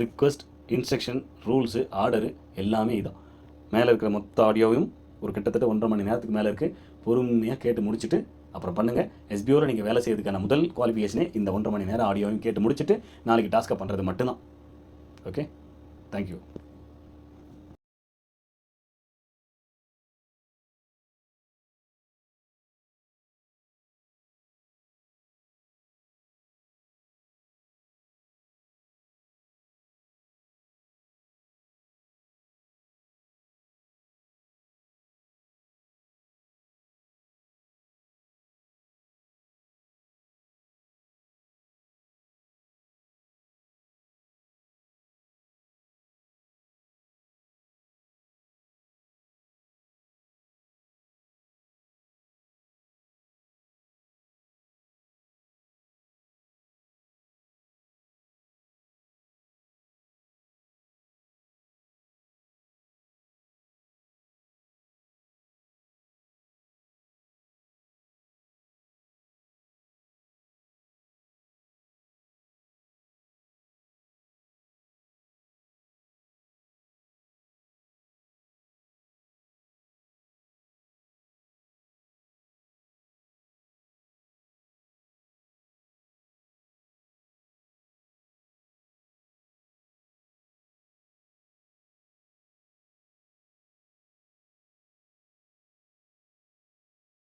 ரிக்வெஸ்ட். இன்ஸ்ட்ரக்ஷன், ரூல்ஸு, ஆர்டரு எல்லாமே இதான். மேலே இருக்கிற மொத்த ஆடியோவையும் ஒரு கிட்டத்தட்ட 1.5 மணி நேரத்துக்கு மேலே இருக்குது, பொறுமையாக கேட்டு முடிச்சுட்டு அப்புறம் பண்ணுங்கள். எஸ்பிஓவில் நீங்கள் வேலை செய்யறதுக்கான முதல் குவாலிஃபிகேஷனே இந்த 1.5 மணி நேரம் ஆடியோவையும் கேட்டு முடிச்சுட்டு நாளைக்கு டாஸ்க்கை பண்ணுறது மட்டும்தான். Okay, thank you.